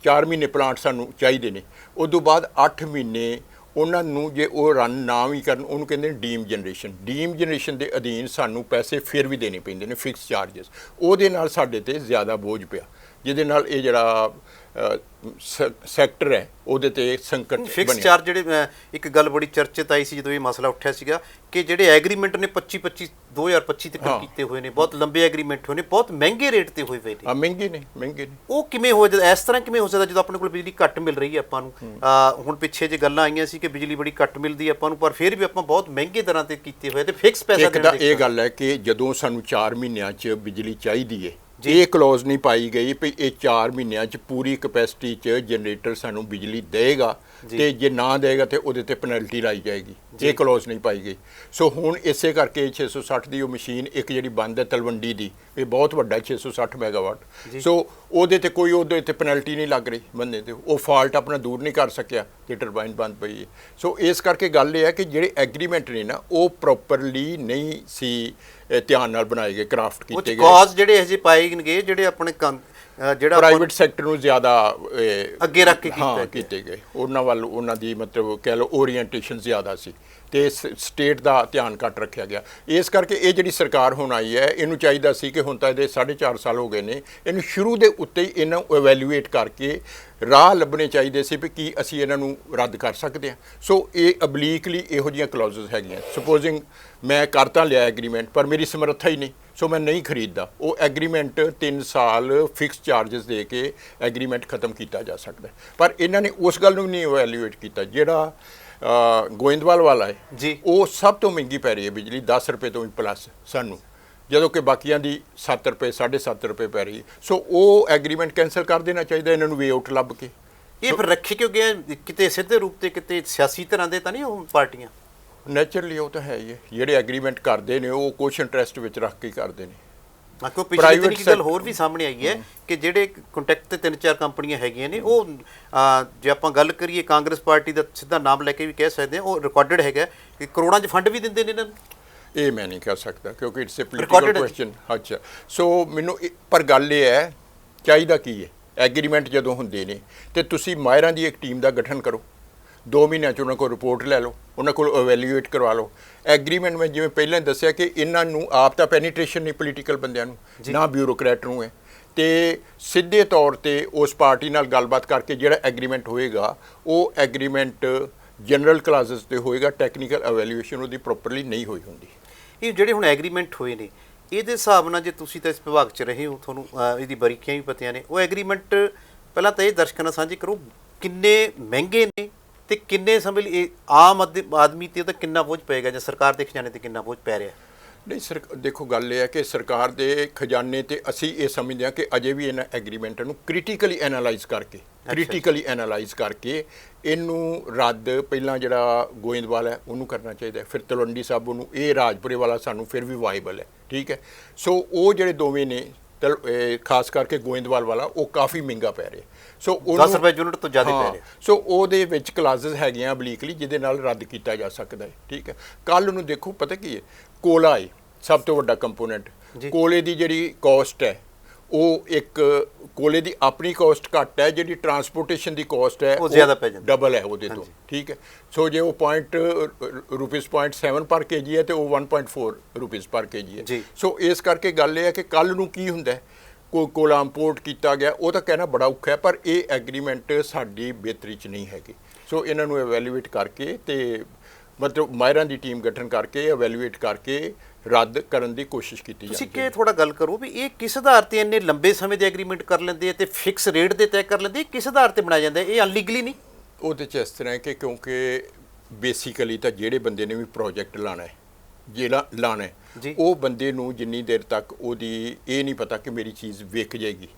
4 ਮਹੀਨੇ ਪਲਾਂਟ ਸਾਨੂੰ ਚਾਹੀਦੇ ਨੇ, ਉਦੋਂ ਬਾਅਦ 8 ਮਹੀਨੇ ਉਹਨਾਂ ਨੂੰ ਜੇ ਉਹ ਰਨ ਨਾ ਵੀ ਕਰਨ, ਉਹਨੂੰ ਕਹਿੰਦੇ ਨੇ ਡੀਮ ਜਨਰੇਸ਼ਨ ਦੇ ਅਧੀਨ ਸਾਨੂੰ ਪੈਸੇ ਫਿਰ ਵੀ ਦੇਣੇ ਪੈਂਦੇ ਨੇ, ਫਿਕਸ ਚਾਰਜਸ। ਉਹਦੇ ਨਾਲ ਸਾਡੇ ਤੇ ਜ਼ਿਆਦਾ ਬੋਝ ਪਿਆ, ਜਿਹਦੇ ਨਾਲ ਇਹ ਜਿਹੜਾ ਸੈਕਟਰ ਹੈ ਉਹਦੇ ਤੇ ਸੰਕਟ ਬਣਿਆ। ਫਿਕਸ ਚਾਰਜ ਜਿਹੜੇ ਇੱਕ ਗੱਲ ਬੜੀ ਚਰਚਿਤ ਆਈ ਸੀ ਜਦੋਂ ਇਹ ਮਸਲਾ ਉੱਠਿਆ ਸੀਗਾ ਕਿ ਜਿਹੜੇ ਐਗਰੀਮੈਂਟ ਨੇ 2025 ਤੱਕ ਕੀਤੇ ਹੋਏ ਨੇ, ਬਹੁਤ ਲੰਬੇ ਐਗਰੀਮੈਂਟ ਹੋਏ ਨੇ, ਬਹੁਤ ਮਹਿੰਗੇ ਰੇਟ ਤੇ ਹੋਏ ਪਏ ਨੇ। ਮਹਿੰਗੇ ਨੇ। ਉਹ ਕਿਵੇਂ ਹੋ ਜਾਂਦਾ, ਇਸ ਤਰ੍ਹਾਂ ਕਿਵੇਂ ਹੋ ਸਕਦਾ ਜਦੋਂ ਆਪਣੇ ਕੋਲ ਬਿਜਲੀ ਘੱਟ ਮਿਲ ਰਹੀ ਹੈ ਆਪਾਂ ਨੂੰ? ਹੁਣ ਪਿੱਛੇ ਜੇ ਗੱਲਾਂ ਆਈਆਂ ਸੀ ਕਿ ਬਿਜਲੀ ਬੜੀ ਘੱਟ ਮਿਲਦੀ ਹੈ ਆਪਾਂ ਨੂੰ, ਪਰ ਫਿਰ ਵੀ ਆਪਾਂ ਬਹੁਤ ਮਹਿੰਗੇ ਦਰਾਂ ਤੇ ਕੀਤੇ ਹੋਏ ਤੇ ਫਿਕਸ ਪੈਸਾ ਦੇਣਾ। ਇੱਕ ਤਾਂ ਇਹ ਗੱਲ ਹੈ ਕਿ ਜਦੋਂ ਸਾਨੂੰ 4 ਮਹੀਨਿਆਂ 'ਚ ਬਿਜਲੀ ਚਾਹੀਦੀ ਹੈ, ਇਹ ਕਲੌਜ਼ ਨਹੀਂ ਪਾਈ ਗਈ ਵੀ ਇਹ 4 ਮਹੀਨਿਆਂ 'ਚ ਪੂਰੀ ਕਪੈਸਿਟੀ 'ਚ ਜਨਰੇਟਰ ਸਾਨੂੰ ਬਿਜਲੀ ਦੇਗਾ, ਤੇ ਜੇ ਨਾ ਦੇਗਾ ਤੇ ਉਹਦੇ ਤੇ ਪੈਨਲਟੀ ਲਾਈ ਜਾਏਗੀ, ਇਹ ਕਲੌਜ਼ ਨਹੀਂ ਪਾਈ ਗਈ। ਸੋ ਹੁਣ ਇਸੇ ਕਰਕੇ 660 ਦੀ ਉਹ ਮਸ਼ੀਨ ਇੱਕ ਜਿਹੜੀ ਬੰਦ ਹੈ ਤਲਵੰਡੀ ਦੀ, ਇਹ ਬਹੁਤ ਵੱਡਾ 660 ਮੈਗਾਵਾਟ, ਸੋ ਉਹਦੇ ਤੇ ਕੋਈ ਉਹਦੇ ਤੇ ਪੈਨਲਟੀ ਨਹੀਂ ਲੱਗ ਰਹੀ ਬੰਦੇ ਤੇ, ਉਹ ਫਾਲਟ ਆਪਣਾ ਦੂਰ ਨਹੀਂ ਕਰ ਸਕਿਆ ਤੇ ਟਰਬਾਈਨ ਬੰਦ ਪਈ ਹੈ। ਸੋ ਇਸ ਕਰਕੇ ਗੱਲ ਇਹ ਹੈ ਕਿ ਜਿਹੜੇ ਐਗਰੀਮੈਂਟ ਨੇ ਨਾ ਉਹ ਪ੍ਰੋਪਰਲੀ ਨਹੀਂ ਸੀ ਧਿਆਨ ਨਾਲ ਬਣਾਏ ਗਏ, ਕਰਾਫਟ ਕੀਤੇ ਗਏ। ਕਾਜ਼ ਜਿਹੜੇ ਇਹ ਜਿਹੇ ਪਾਏ ਗਏ ਜਿਹੜੇ ਆਪਣੇ ਜਿਹੜਾ ਪ੍ਰਾਈਵੇਟ ਸੈਕਟਰ ਨੂੰ ਜ਼ਿਆਦਾ ਅੱਗੇ ਰੱਖ ਕੇ ਕੀਤੇ ਗਏ, ਉਹਨਾਂ ਵੱਲ ਉਹਨਾਂ ਦੀ ਮਤਲਬ ਕਹਿ ਲਓ ਓਰੀਐਂਟੇਸ਼ਨ ਜ਼ਿਆਦਾ ਸੀ, ਤੇ ਸਟੇਟ ਦਾ ਧਿਆਨ ਘੱਟ ਰੱਖਿਆ ਗਿਆ। ਇਸ ਕਰਕੇ ਇਹ ਜਿਹੜੀ ਸਰਕਾਰ ਹੁਣ ਆਈ ਹੈ, ਇਹਨੂੰ ਚਾਹੀਦਾ ਸੀ ਕਿ ਹੁਣ ਤਾਂ ਇਹਦੇ 4.5 ਸਾਲ ਹੋ ਗਏ ਨੇ, ਇਹਨੂੰ ਸ਼ੁਰੂ ਦੇ ਉੱਤੇ ਹੀ ਇਹਨਾਂ ਨੂੰ ਇਵੈਲੂਏਟ ਕਰਕੇ ਰਾਹ ਲੱਭਣੇ ਚਾਹੀਦੇ ਸੀ ਵੀ ਕੀ ਅਸੀਂ ਇਹਨਾਂ ਨੂੰ ਰੱਦ ਕਰ ਸਕਦੇ ਹਾਂ। ਸੋ ਇਹ ਅਬਲੀਕਲੀ ਇਹੋ ਜਿਹੀਆਂ ਕਲੌਜ਼ਸ ਹੈਗੀਆਂ। ਸਪੋਜ਼ਿੰਗ ਮੈਂ ਕਰ ਤਾਂ ਲਿਆ ਐਗਰੀਮੈਂਟ, ਪਰ ਮੇਰੀ ਸਮਰੱਥਾ ਹੀ ਨਹੀਂ, ਸੋ ਮੈਂ ਨਹੀਂ ਖਰੀਦਦਾ। ਉਹ ਐਗਰੀਮੈਂਟ 3 ਸਾਲ ਫਿਕਸ ਚਾਰजेस ਦੇ ਕੇ ਐਗਰੀਮੈਂਟ ਖਤਮ ਕੀਤਾ ਜਾ ਸਕਦਾ। ਪਰ ਇਹਨਾਂ ਨੇ ਉਸ ਗੱਲ ਨੂੰ ਨਹੀਂ ਇਵੈਲੂਏਟ ਕੀਤਾ। ਜਿਹੜਾ ਗੋਇੰਦਵਾਲ ਵਾਲਾ ਹੈ ਜੀ, ਉਹ ਸਭ ਤੋਂ ਮਹਿੰਗੀ ਪੈ ਰਹੀ ਹੈ ਬਿਜਲੀ, 10 ਰੁਪਏ ਤੋਂ ਵੀ ਪਲੱਸ ਸਾਨੂੰ, ਜਦੋਂ ਕਿ ਬਾਕੀਆਂ ਦੀ 7 ਰੁਪਏ 7.5 ਰੁਪਏ ਪੈ ਰਹੀ ਹੈ। ਸੋ ਉਹ ਐਗਰੀਮੈਂਟ ਕੈਂਸਲ ਕਰ ਦੇਣਾ ਚਾਹੀਦਾ ਇਹਨਾਂ ਨੂੰ ਵੇ ਆਊਟ ਲੱਭ ਕੇ। ਇਹ ਫਿਰ ਰੱਖੇ ਕਿਉਂ ਗਿਆ? ਕਿਤੇ ਸਿੱਧੇ ਰੂਪ ਤੇ ਕਿਤੇ ਸਿਆਸੀ ਤਰ੍ਹਾਂ ਦੇ ਤਾਂ ਨਹੀਂ ਉਹ ਪਾਰਟੀਆਂ? ਨੈਚੁਰਲੀ ਉਹ ਤਾਂ ਹੈ ਹੀ ਹੈ। ਜਿਹੜੇ ਐਗਰੀਮੈਂਟ ਕਰਦੇ ਨੇ ਉਹ ਕੁਛ ਇੰਟਰਸਟ ਵਿੱਚ ਰੱਖ ਕੇ ਕਰਦੇ ਨੇ। ਕਿਉਂ ਪਿਛਲੇ ਦਿਨ ਇੱਕ ਗੱਲ ਹੋਰ ਵੀ ਸਾਹਮਣੇ ਆਈ ਹੈ ਕਿ ਜਿਹੜੇ ਕੰਟੈਕਟ ਤੇ 3-4 ਕੰਪਨੀਆਂ ਹੈਗੀਆਂ ਨੇ, ਉਹ ਜੇ ਆਪਾਂ ਗੱਲ ਕਰੀਏ ਕਾਂਗਰਸ ਪਾਰਟੀ ਦਾ ਸਿੱਧਾ ਨਾਮ ਲੈ ਕੇ ਵੀ ਕਹਿ ਸਕਦੇ ਹਾਂ, ਉਹ ਰਿਕਾਰਡਡ ਹੈਗਾ ਕਿ ਕਰੋੜਾਂ 'ਚ ਫੰਡ ਵੀ ਦਿੰਦੇ ਨੇ ਇਹਨਾਂ ਨੂੰ। ਇਹ ਮੈਂ ਨਹੀਂ ਕਹਿ ਸਕਦਾ ਕਿਉਂਕਿ ਇਟਸ ਅ ਪੋਲੀਟੀਕਲ ਕੁਐਸਚਨ। ਅੱਛਾ, ਸੋ ਮੈਨੂੰ ਪਰ ਗੱਲ ਇਹ ਹੈ, ਚਾਹੀਦਾ ਕੀ ਹੈ, ਐਗਰੀਮੈਂਟ ਜਦੋਂ ਹੁੰਦੇ ਨੇ ਤੇ ਤੁਸੀਂ ਮਾਹਿਰਾਂ ਦੀ ਇੱਕ ਟੀਮ ਦਾ ਗਠਨ ਕਰੋ, 2 ਮਹੀਨਿਆਂ 'ਚ ਉਹਨਾਂ ਕੋਲ ਰਿਪੋਰਟ ਲੈ ਲਓ, ਉਹਨਾਂ ਕੋਲ ਇਵੈਲੂਏਟ ਕਰਵਾ ਲਓ। ਐਗਰੀਮੈਂਟ ਮੈਂ ਜਿਵੇਂ ਪਹਿਲਾਂ ਦੱਸਿਆ ਕਿ ਇਹਨਾਂ ਨੂੰ ਆਪ ਤਾਂ ਪੈਨੀਟ੍ਰੇਸ਼ਨ ਨਹੀਂ ਪੋਲੀਟੀਕਲ ਬੰਦਿਆਂ ਨੂੰ, ਨਾ ਬਿਊਰੋਕਰੈਟ ਨੂੰ ਹੈ, ਤੇ ਸਿੱਧੇ ਤੌਰ ਤੇ ਉਸ ਪਾਰਟੀ ਨਾਲ ਗੱਲਬਾਤ ਕਰਕੇ ਜਿਹੜਾ ਐਗਰੀਮੈਂਟ ਹੋਏਗਾ ਉਹ ਐਗਰੀਮੈਂਟ ਜਨਰਲ ਕਲਾਜ਼ਸ ਤੇ ਹੋਏਗਾ। ਟੈਕਨੀਕਲ ਇਵੈਲੂਏਸ਼ਨ ਉਹਦੀ ਪ੍ਰੋਪਰਲੀ ਨਹੀਂ ਹੋਈ ਹੁੰਦੀ। ਇਹ ਜਿਹੜੇ ਹੁਣ ਐਗਰੀਮੈਂਟ ਹੋਏ ਨੇ, ਇਹਦੇ ਹਿਸਾਬ ਨਾਲ ਜੇ ਤੁਸੀਂ ਤਾਂ ਇਸ ਵਿਭਾਗ 'ਚ ਰਹੇ ਹੋ, ਤੁਹਾਨੂੰ ਇਹਦੀ ਬਾਰੀਕੀਆਂ ਵੀ ਪਤੀਆਂ ਨੇ, ਉਹ ਐਗਰੀਮੈਂਟ ਪਹਿਲਾਂ ਤਾਂ ਇਹ ਦਰਸ਼ਕਾਂ ਨਾਲ ਸਾਂਝੇ ਕਰੋ, ਕਿੰਨੇ ਮਹਿੰਗੇ ਨੇ ਤੇ ਕਿੰਨੇ ਸਮੇਂ ਲਈ ਇਹ ਆਮ ਆਦਮੀ ਤੇ ਉਹਦਾ ਕਿੰਨਾ ਬੋਝ ਪਏਗਾ, ਜਾਂ ਸਰਕਾਰ ਦੇ ਖਜ਼ਾਨੇ ਤੇ ਕਿੰਨਾ ਬੋਝ ਪੈ ਰਿਹਾ? ਨਹੀਂ ਸਰ, ਦੇਖੋ ਗੱਲ ਇਹ ਹੈ ਕਿ ਸਰਕਾਰ ਦੇ ਖਜ਼ਾਨੇ ਤੇ ਅਸੀਂ ਇਹ ਸਮਝਦੇ ਹਾਂ ਕਿ ਅਜੇ ਵੀ ਇਹਨਾਂ ਐਗਰੀਮੈਂਟਾਂ ਨੂੰ ਕ੍ਰਿਟੀਕਲੀ ਐਨਾਲਾਈਜ਼ ਕਰਕੇ ਇਹਨੂੰ ਰੱਦ ਪਹਿਲਾਂ ਜਿਹੜਾ ਗੋਇੰਦਵਾਲ ਹੈ ਉਹਨੂੰ ਕਰਨਾ ਚਾਹੀਦਾ, ਫਿਰ ਤਲਵੰਡੀ ਸਾਬੋ ਨੂੰ, ਇਹ ਰਾਜਪੁਰੇ ਵਾਲਾ ਸਾਨੂੰ ਫਿਰ ਵੀ ਵਾਈਬਲ ਹੈ, ਠੀਕ ਹੈ। ਸੋ ਉਹ ਜਿਹੜੇ ਦੋਵੇਂ ਨੇ, ਖਾਸ ਕਰਕੇ ਗੋਇੰਦਵਾਲ ਵਾਲਾ ਉਹ ਕਾਫੀ ਮਹਿੰਗਾ ਪੈ ਰਿਹਾ, ਸੋ 10 ਰੁਪਏ ਯੂਨਿਟ ਤੋਂ ਜ਼ਿਆਦਾ ਪੈ ਰਿਹਾ। ਸੋ ਉਹਦੇ ਵਿੱਚ ਕਲਾਜ਼ਸ ਹੈਗੀਆਂ ਅਬਲੀਕਲੀ ਜਿਹਦੇ ਨਾਲ ਰੱਦ ਕੀਤਾ ਜਾ ਸਕਦਾ ਹੈ, ਠੀਕ ਹੈ। ਕੱਲ੍ਹ ਨੂੰ ਦੇਖੋ ਪਤਾ ਕੀ ਹੈ, ਕੋਲਾ ਹੈ ਸਭ ਤੋਂ ਵੱਡਾ ਕੰਪੋਨੈਂਟ। ਕੋਲੇ ਦੀ ਜਿਹੜੀ ਕੋਸਟ ਹੈ, ਉਹ ਇੱਕ ਕੋਲੇ ਦੀ ਆਪਣੀ ਕੋਸਟ ਘੱਟ ਹੈ, ਜਿਹੜੀ ਟਰਾਂਸਪੋਰਟੇਸ਼ਨ ਦੀ ਕੋਸਟ ਹੈ ਉਹ ਜ਼ਿਆਦਾ ਪੈ ਜਾਂਦੀ, ਡਬਲ ਹੈ ਉਹਦੇ ਤੋਂ, ਠੀਕ ਹੈ। ਸੋ ਜੇ ਉਹ ₹0.7 ਪਰ kg ਹੈ ਤੇ ਉਹ ₹1.4 ਪਰ kg ਹੈ। ਸੋ ਇਸ ਕਰਕੇ ਗੱਲ ਇਹ ਹੈ ਕਿ ਕੱਲ੍ਹ ਨੂੰ ਕੀ ਹੁੰਦਾ, ਕੋਈ ਕੋਲਾ ਇੰਪੋਰਟ ਕੀਤਾ ਗਿਆ, ਉਹ ਤਾਂ ਕਹਿਣਾ ਬੜਾ ਔਖਾ ਹੈ, ਪਰ ਇਹ ਐਗਰੀਮੈਂਟ ਸਾਡੀ ਬਿਹਤਰੀ 'ਚ ਨਹੀਂ ਹੈਗੀ। ਸੋ ਇਹਨਾਂ ਨੂੰ ਇਵੈਲੂਏਟ ਕਰਕੇ ਤੇ ਮਤਲਬ ਮਾਹਿਰਾਂ ਦੀ ਟੀਮ ਗਠਨ ਕਰਕੇ ਇਵੈਲੂਏਟ ਕਰਕੇ ਰੱਦ ਕਰਨ ਦੀ ਕੋਸ਼ਿਸ਼ ਕੀਤੀ ਜਾਂਦੀ ਹੈ। ਤੁਸੀਂ ਕਿ ਥੋੜਾ ਗੱਲ ਕਰੋ ਵੀ ਇਹ ਕਿਸ ਆਧਾਰ ਤੇ ਇੰਨੇ ਲੰਬੇ ਸਮੇਂ ਦੇ ਐਗਰੀਮੈਂਟ ਕਰ ਲੈਂਦੇ ਆ ਤੇ ਫਿਕਸ ਰੇਟ ਦੇ ਤੈਅ ਕਰ ਲੈਂਦੇ, ਕਿਸ ਆਧਾਰ ਤੇ ਬਣਾਇਆ ਜਾਂਦਾ? ਇਹ ਅਨਲੀਗਲੀ ਨਹੀਂ? ਉਹਦੇ 'ਚ ਇਸ ਤਰ੍ਹਾਂ ਹੈ ਕਿ ਕਿਉਂਕਿ ਬੇਸਿਕਲੀ ਤਾਂ ਜਿਹੜੇ ਬੰਦੇ ਨੇ ਵੀ ਪ੍ਰੋਜੈਕਟ ਲਾਣਾ ਹੈ, ਜਿਹੜਾ ਲਾਣਾ ਹੈ, ਉਹ ਬੰਦੇ ਨੂੰ ਜਿੰਨੀ ਦੇਰ ਤੱਕ ਉਹਦੀ ਇਹ ਨਹੀਂ ਪਤਾ ਕਿ ਮੇਰੀ ਚੀਜ਼ ਵਿਕ ਜਾਏਗੀ,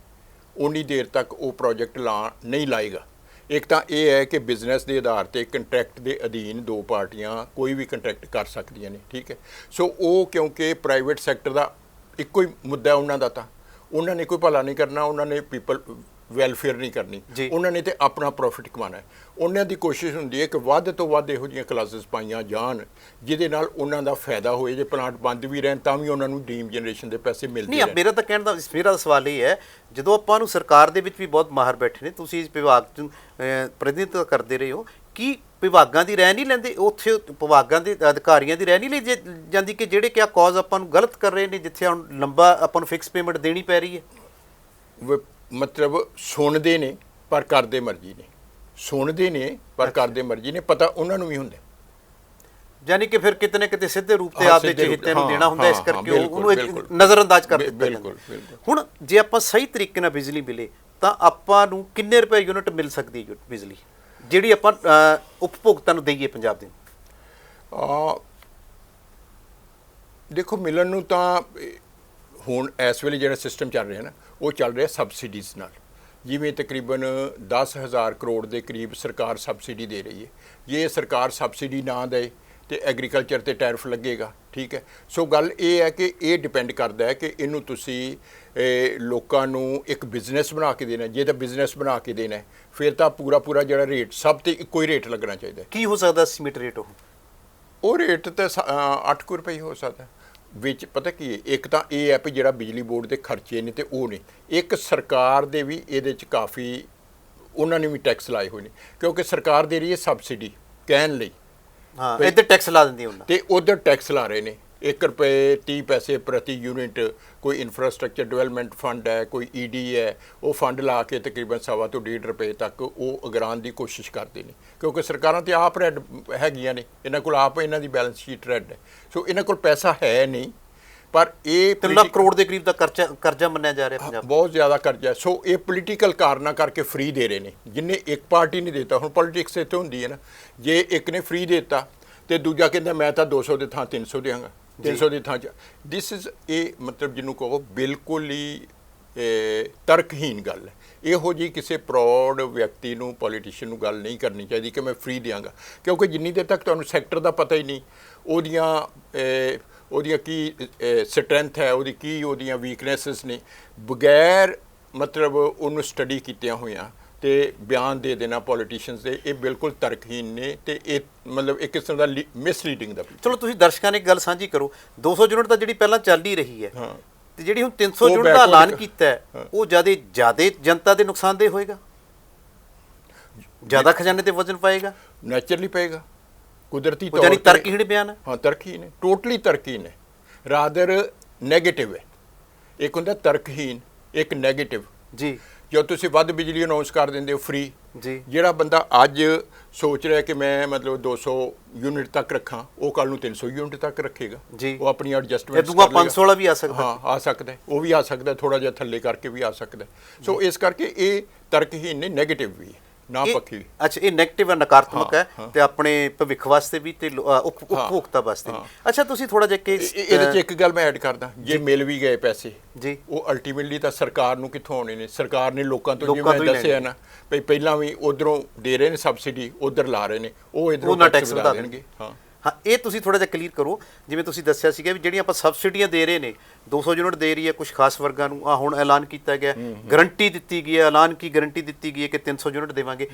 ਉਨੀ ਦੇਰ ਤੱਕ ਉਹ ਪ੍ਰੋਜੈਕਟ ਨਹੀਂ ਲਾਏਗਾ। ਇੱਕ ਤਾਂ ਇਹ ਹੈ ਕਿ ਬਿਜ਼ਨਸ ਦੇ ਆਧਾਰ ਤੇ ਕੰਟਰੈਕਟ ਦੇ ਅਧੀਨ 2 ਪਾਰਟੀਆਂ ਕੋਈ ਵੀ ਕੰਟਰੈਕਟ ਕਰ ਸਕਦੀਆਂ ਨੇ, ਠੀਕ ਹੈ। ਸੋ ਉਹ ਕਿਉਂਕਿ ਪ੍ਰਾਈਵੇਟ ਸੈਕਟਰ ਦਾ ਇੱਕੋ ਹੀ ਮੁੱਦਾ ਉਹਨਾਂ ਦਾ, ਤਾਂ ਉਹਨਾਂ ਨੇ ਕੋਈ ਭਲਾ ਨਹੀਂ ਕਰਨਾ, ਉਹਨਾਂ ਨੇ ਪੀਪਲ ਵੈਲਫੇਅਰ ਨਹੀਂ ਕਰਨੀ, ਉਹਨਾਂ ਨੇ ਤੇ ਆਪਣਾ ਪ੍ਰੋਫਿਟ ਕਮਾਉਣਾ ਹੈ। ਉਹਨਾਂ ਦੀ ਕੋਸ਼ਿਸ਼ ਹੁੰਦੀ ਹੈ ਕਿ ਵੱਧ ਤੋਂ ਵੱਧ ਇਹੋ ਜਿਹੀਆਂ ਕਲਾਸਿਸ ਪਾਈਆਂ ਜਾਣ ਜਿਹਦੇ ਨਾਲ ਉਹਨਾਂ ਦਾ ਫਾਇਦਾ ਹੋਏ। ਜੇ ਪਲਾਂਟ ਬੰਦ ਵੀ ਰਹਿਣ ਤਾਂ ਵੀ ਉਹਨਾਂ ਨੂੰ ਡੀਮ ਜਨਰੇਸ਼ਨ ਦੇ ਪੈਸੇ ਮਿਲਦੇ ਨਹੀਂ। ਮੇਰਾ ਤਾਂ ਕਹਿਣ ਦਾ ਮੇਰਾ ਸਵਾਲ ਇਹ ਹੈ, ਜਦੋਂ ਆਪਾਂ ਨੂੰ ਸਰਕਾਰ ਦੇ ਵਿੱਚ ਵੀ ਬਹੁਤ ਮਾਹਰ ਬੈਠੇ ਨੇ, ਤੁਸੀਂ ਇਸ ਵਿਭਾਗ 'ਚ ਪ੍ਰਤੀਨਿਧਤਾ ਕਰਦੇ ਰਹੇ ਹੋ, ਕੀ ਵਿਭਾਗਾਂ ਦੀ ਰਾਏ ਨਹੀਂ ਲੈਂਦੇ? ਉੱਥੇ ਵਿਭਾਗਾਂ ਦੇ ਅਧਿਕਾਰੀਆਂ ਦੀ ਰਾਏ ਨਹੀਂ ਲਈ ਜਾਂਦੀ ਕਿ ਜਿਹੜੇ ਕਿ ਆ ਕੌਜ਼ ਆਪਾਂ ਨੂੰ ਗਲਤ ਕਰ ਰਹੇ ਨੇ, ਜਿੱਥੇ ਹੁਣ ਲੰਬਾ ਆਪਾਂ ਨੂੰ ਫਿਕਸ ਪੇਮੈਂਟ ਦੇਣੀ ਪੈ ਰਹੀ ਹੈ? ਮਤਲਬ ਸੁਣਦੇ ਨੇ ਪਰ ਕਰਦੇ ਮਰਜ਼ੀ ਨੇ, ਸੁਣਦੇ ਨੇ ਪਰ ਕਰਦੇ ਮਰਜ਼ੀ ਨੇ, ਪਤਾ ਉਹਨਾਂ ਨੂੰ ਵੀ ਹੁੰਦਾ। ਯਾਨੀ ਕਿ ਫਿਰ ਕਿਤੇ ਨਾ ਕਿਤੇ ਸਿੱਧੇ ਰੂਪ ਤੇ ਆਪਦੇ ਚਹੀਤੇ ਨੂੰ ਦੇਣਾ ਹੁੰਦਾ, ਇਸ ਕਰਕੇ ਉਹਨੂੰ ਨਜ਼ਰਅੰਦਾਜ਼ ਕਰ ਦਿੱਤਾ ਜਾਂਦਾ। ਹੁਣ ਜੇ ਆਪਾਂ ਸਹੀ ਤਰੀਕੇ ਨਾਲ ਬਿਜਲੀ ਮਿਲੇ ਤਾਂ ਆਪਾਂ ਨੂੰ ਕਿੰਨੇ ਰੁਪਏ ਯੂਨਿਟ ਮਿਲ ਸਕਦੀ ਹੈ ਬਿਜਲੀ, ਜਿਹੜੀ ਆਪਾਂ ਉਪਭੋਗਤਾ ਨੂੰ ਦਈਏ ਪੰਜਾਬ ਦੇ? ਦੇਖੋ ਮਿਲਣ ਨੂੰ ਤਾਂ ਹੁਣ ਇਸ ਵੇਲੇ ਜਿਹੜਾ ਸਿਸਟਮ ਚੱਲ ਰਿਹਾ ਨਾ, ਉਹ ਚੱਲ ਰਿਹਾ ਸਬਸਿਡੀਜ਼ ਨਾਲ। ਜਿਵੇਂ ਤਕਰੀਬਨ 10,000 ਕਰੋੜ ਦੇ ਕਰੀਬ ਸਰਕਾਰ ਸਬਸਿਡੀ ਦੇ ਰਹੀ ਹੈ। ਜੇ ਸਰਕਾਰ ਸਬਸਿਡੀ ਨਾ ਦੇ ਤੇ ਐਗਰੀਕਲਚਰ ਤੇ ਟੈਰਿਫ ਲੱਗੇਗਾ, ਠੀਕ ਹੈ। ਸੋ ਗੱਲ ਇਹ ਹੈ ਕਿ ਇਹ ਡਿਪੈਂਡ ਕਰਦਾ ਹੈ ਕਿ ਇਹਨੂੰ ਤੁਸੀਂ ਲੋਕਾਂ ਨੂੰ ਇੱਕ ਬਿਜ਼ਨਸ ਬਣਾ ਕੇ ਦੇਣਾ। ਜੇ ਤਾਂ ਬਿਜ਼ਨਸ ਬਣਾ ਕੇ ਦੇਣਾ ਫਿਰ ਤਾਂ ਪੂਰਾ ਜਿਹੜਾ ਰੇਟ ਸਭ ਤੇ ਇੱਕੋ ਹੀ ਰੇਟ ਲੱਗਣਾ ਚਾਹੀਦਾ। ਕੀ ਹੋ ਸਕਦਾ ਐਸਟੀਮੇਟ ਰੇਟ? ਉਹ ਰੇਟ ਤਾਂ 8 ਰੁਪਏ ਹੋ ਸਕਦਾ। ਵਿੱਚ ਪਤਾ ਕੀ ਹੈ, ਇੱਕ ਤਾਂ ਇਹ ਹੈ ਵੀ ਜਿਹੜਾ ਬਿਜਲੀ ਬੋਰਡ ਦੇ ਖਰਚੇ ਨੇ ਤੇ ਉਹ ਨੇ, ਇੱਕ ਸਰਕਾਰ ਦੇ ਵੀ ਇਹਦੇ 'ਚ ਕਾਫੀ ਉਹਨਾਂ ਨੇ ਵੀ ਟੈਕਸ ਲਾਏ ਹੋਏ ਨੇ, ਕਿਉਂਕਿ ਸਰਕਾਰ ਦੇ ਰਹੀ ਹੈ ਸਬਸਿਡੀ ਕਹਿਣ ਲਈ, ਹਾਂ, ਇੱਧਰ ਟੈਕਸ ਲਾ ਦਿੰਦੀ ਉਹਨਾਂ ਤੇ ਉਧਰ ਟੈਕਸ ਲਾ ਰਹੇ ਨੇ 1 ਰੁਪਏ 30 ਪੈਸੇ ਪ੍ਰਤੀ ਯੂਨਿਟ। ਕੋਈ ਇਨਫਰਾਸਟ੍ਰਕਚਰ ਡਿਵੈਲਪਮੈਂਟ ਫੰਡ ਹੈ, ਕੋਈ ਈਡੀ ਹੈ, ਉਹ ਫੰਡ ਲਾ ਕੇ ਤਕਰੀਬਨ 1.25 ਤੋਂ 1.5 ਰੁਪਏ ਤੱਕ ਉਹ ਅਗਰਾਉਣ ਦੀ ਕੋਸ਼ਿਸ਼ ਕਰਦੇ ਨੇ, ਕਿਉਂਕਿ ਸਰਕਾਰਾਂ ਤੇ ਆਪ ਰੈਡ ਹੈਗੀਆਂ ਨੇ, ਇਹਨਾਂ ਕੋਲ ਆਪ ਇਹਨਾਂ ਦੀ ਬੈਲੈਂਸ ਸ਼ੀਟ ਰੈਡ ਹੈ। ਸੋ ਇਹਨਾਂ ਕੋਲ ਪੈਸਾ ਹੈ ਨਹੀਂ, ਪਰ ਇਹ 3 ਲੱਖ ਕਰੋੜ ਦੇ ਕਰੀਬ ਦਾ ਕਰਜ਼ਾ ਮੰਨਿਆ ਜਾ ਰਿਹਾ ਪੰਜਾਬ। ਬਹੁਤ ਜ਼ਿਆਦਾ ਕਰਜ਼ਾ। ਸੋ ਇਹ ਪੋਲੀਟੀਕਲ ਕਾਰਨਾਂ ਕਰਕੇ ਫ੍ਰੀ ਦੇ ਰਹੇ ਨੇ, ਜਿੰਨੇ ਇੱਕ ਪਾਰਟੀ ਨਹੀਂ ਦਿੱਤਾ। ਹੁਣ ਪੋਲੀਟਿਕਸ ਇੱਥੇ ਹੁੰਦੀ ਹੈ ਨਾ, ਜੇ ਇੱਕ ਨੇ ਫ੍ਰੀ ਦੇ ਦਿੱਤਾ ਤੇ ਦੂਜਾ ਕਹਿੰਦਾ ਮੈਂ ਤਾਂ 200 ਦੇ ਥਾਂ 300 ਦਿਆਂਗਾ, 300 ਦੀ ਥਾਂ 'ਚ। ਦਿਸ ਇਜ਼ ਇਹ ਮਤਲਬ ਜਿਹਨੂੰ ਕਹੋ ਬਿਲਕੁਲ ਹੀ ਤਰਕਹੀਨ ਗੱਲ ਹੈ। ਇਹੋ ਜਿਹੀ ਕਿਸੇ ਪ੍ਰੌਡ ਵਿਅਕਤੀ ਨੂੰ, ਪੋਲੀਟੀਸ਼ੀਅਨ ਨੂੰ ਗੱਲ ਨਹੀਂ ਕਰਨੀ ਚਾਹੀਦੀ ਕਿ ਮੈਂ ਫ੍ਰੀ ਦਿਆਂਗਾ, ਕਿਉਂਕਿ ਜਿੰਨੀ ਦੇਰ ਤੱਕ ਤੁਹਾਨੂੰ ਸੈਕਟਰ ਦਾ ਪਤਾ ਹੀ ਨਹੀਂ, ਉਹਦੀਆਂ ਕੀ ਸਟਰੈਂਥ ਹੈ, ਉਹਦੀਆਂ ਵੀਕਨੈਸਸ ਨੇ, ਬਗੈਰ ਮਤਲਬ ਉਹਨੂੰ ਸਟੱਡੀ ਕੀਤਿਆਂ ਹੋਇਆਂ ਤੇ ਬਿਆਨ ਦੇ ਦੇਣਾ ਪੋਲੀਟੀਸ਼ੀਅਨਸ ਦੇ, ਇਹ ਬਿਲਕੁਲ ਤਰਕਹੀਨ ਨੇ ਤੇ ਇਹ ਮਤਲਬ ਇੱਕ ਕਿਸਮ ਦਾ ਮਿਸਲੀਡਿੰਗ ਦਾ। ਚਲੋ ਤੁਸੀਂ ਦਰਸ਼ਕਾਂ ਨੇ ਇੱਕ ਗੱਲ ਸਾਂਝੀ ਕਰੋ, 200 ਯੂਨਿਟ ਤਾਂ ਜਿਹੜੀ ਪਹਿਲਾਂ ਚੱਲ ਹੀ ਰਹੀ ਹੈ, ਹਾਂ, ਤੇ ਜਿਹੜੀ ਹੁਣ 300 ਯੂਨਿਟ ਦਾ ਐਲਾਨ ਕੀਤਾ ਹੈ, ਉਹ ਜ਼ਿਆਦਾ ਜਨਤਾ ਦੇ ਨੁਕਸਾਨਦੇਹ ਹੋਏਗਾ, ਜ਼ਿਆਦਾ ਖਜ਼ਾਨੇ ਤੇ ਵਜ਼ਨ ਪਾਏਗਾ, ਨੈਚੁਰਲੀ ਪਏਗਾ, ਕੁਦਰਤੀ ਤੌਰ ਤੇ। ਯਾਨੀ ਤਰਕਹੀਣ ਬਿਆਨ ਹੈ। ਹਾਂ, ਤਰਕਹੀਣ ਹੈ, ਟੋਟਲੀ ਤਰਕਹੀਣ ਹੈ, ਰਾਦਰ ਨੈਗੇਟਿਵ ਹੈ। ਇੱਕ ਹੁੰਦਾ ਤਰਕਹੀਨ, ਇੱਕ ਨੈਗੇਟਿਵ ਜੀ। ਜੋ ਤੁਸੀਂ ਵੱਧ ਬਿਜਲੀ ਅਨਾਉਂਸ ਕਰ ਦਿੰਦੇ ਹੋ ਫ੍ਰੀ, ਜੀ, ਜਿਹੜਾ ਬੰਦਾ ਅੱਜ ਸੋਚ ਰਿਹਾ ਕਿ ਮੈਂ ਮਤਲਬ 200 ਯੂਨਿਟ ਤੱਕ ਰੱਖਾਂ, ਉਹ ਕੱਲ ਨੂੰ 300 ਯੂਨਿਟ ਤੱਕ ਰੱਖੇਗਾ ਜੀ। ਉਹ ਆਪਣੀ ਐਡਜਸਟਮੈਂਟ ਦੂਆ 500 ਵਾਲਾ ਵੀ ਆ ਸਕਦਾ। ਹਾਂ, ਆ ਸਕਦਾ, ਉਹ ਵੀ ਆ ਸਕਦਾ, ਥੋੜਾ ਜਿਹਾ ਥੱਲੇ ਕਰਕੇ ਵੀ ਆ ਸਕਦਾ। ਸੋ ਇਸ ਕਰਕੇ ਇਹ ਤਰਕਹੀਨ ਨੇ, ਨੈਗੇਟਿਵ ਵੀ ਹੈ, ਨਾ ਪੱਖੀ। ਅੱਛਾ, ਇਹ ਨੈਗੇਟਿਵ ਹੈ, ਨਕਾਰਾਤਮਕ ਹੈ, ਤੇ ਆਪਣੇ ਭਵਿੱਖ ਵਾਸਤੇ ਵੀ ਤੇ ਉਪਭੋਗਤਾ ਵਾਸਤੇ ਵੀ। ਅੱਛਾ, ਤੁਸੀਂ ਥੋੜਾ ਜਿਹਾ ਕਿ ਇਹਦੇ 'ਚ ਇੱਕ ਗੱਲ ਮੈਂ ਐਡ ਕਰਦਾ, ਜੇ ਮਿਲ ਵੀ ਗਏ ਪੈਸੇ ਜੀ, ਉਹ ਅਲਟੀਮੇਟਲੀ ਤਾਂ ਸਰਕਾਰ ਨੂੰ ਕਿੱਥੋਂ ਆਉਣੇ ਨੇ? ਸਰਕਾਰ ਨੇ ਲੋਕਾਂ ਤੋਂ, ਜਿਵੇਂ ਮੈਂ ਦੱਸਿਆ ਨਾ, ਭਈ ਪਹਿਲਾਂ ਵੀ ਉਧਰੋਂ ਦੇ ਰਹੇ ਨੇ ਸਬਸਿਡੀ, ਉਧਰ ਲਾ ਰਹੇ ਨੇ, ਉਹ ਇਧਰੋਂ ਟੈਕਸ ਵਧਾ ਦੇਣਗੇ। ਹਾਂ, ਇਹ ਤੁਸੀਂ ਥੋੜਾ ਜਿਹਾ ਕਲੀਅਰ ਕਰੋ। ਜਿਵੇਂ ਤੁਸੀਂ ਦੱਸਿਆ ਸੀਗਾ ਵੀ ਜਿਹੜੀਆਂ ਆਪਾਂ ਸਬਸਿਡੀਆਂ ਦੇ ਰਹੇ ਨੇ, 200 ਯੂਨਿਟ ਦੇ ਰਹੀ ਹੈ ਕੁਝ ਖਾਸ ਵਰਗਾਂ ਨੂੰ, ਆ ਹੁਣ ਐਲਾਨ ਕੀਤਾ ਗਿਆ, ਗਰੰਟੀ ਦਿੱਤੀ ਗਈ ਹੈ, ਐਲਾਨ ਕੀ ਗਰੰਟੀ ਦਿੱਤੀ ਗਈ ਹੈ ਕਿ 300 ਯੂਨਿਟ ਦੇਵਾਂਗੇ।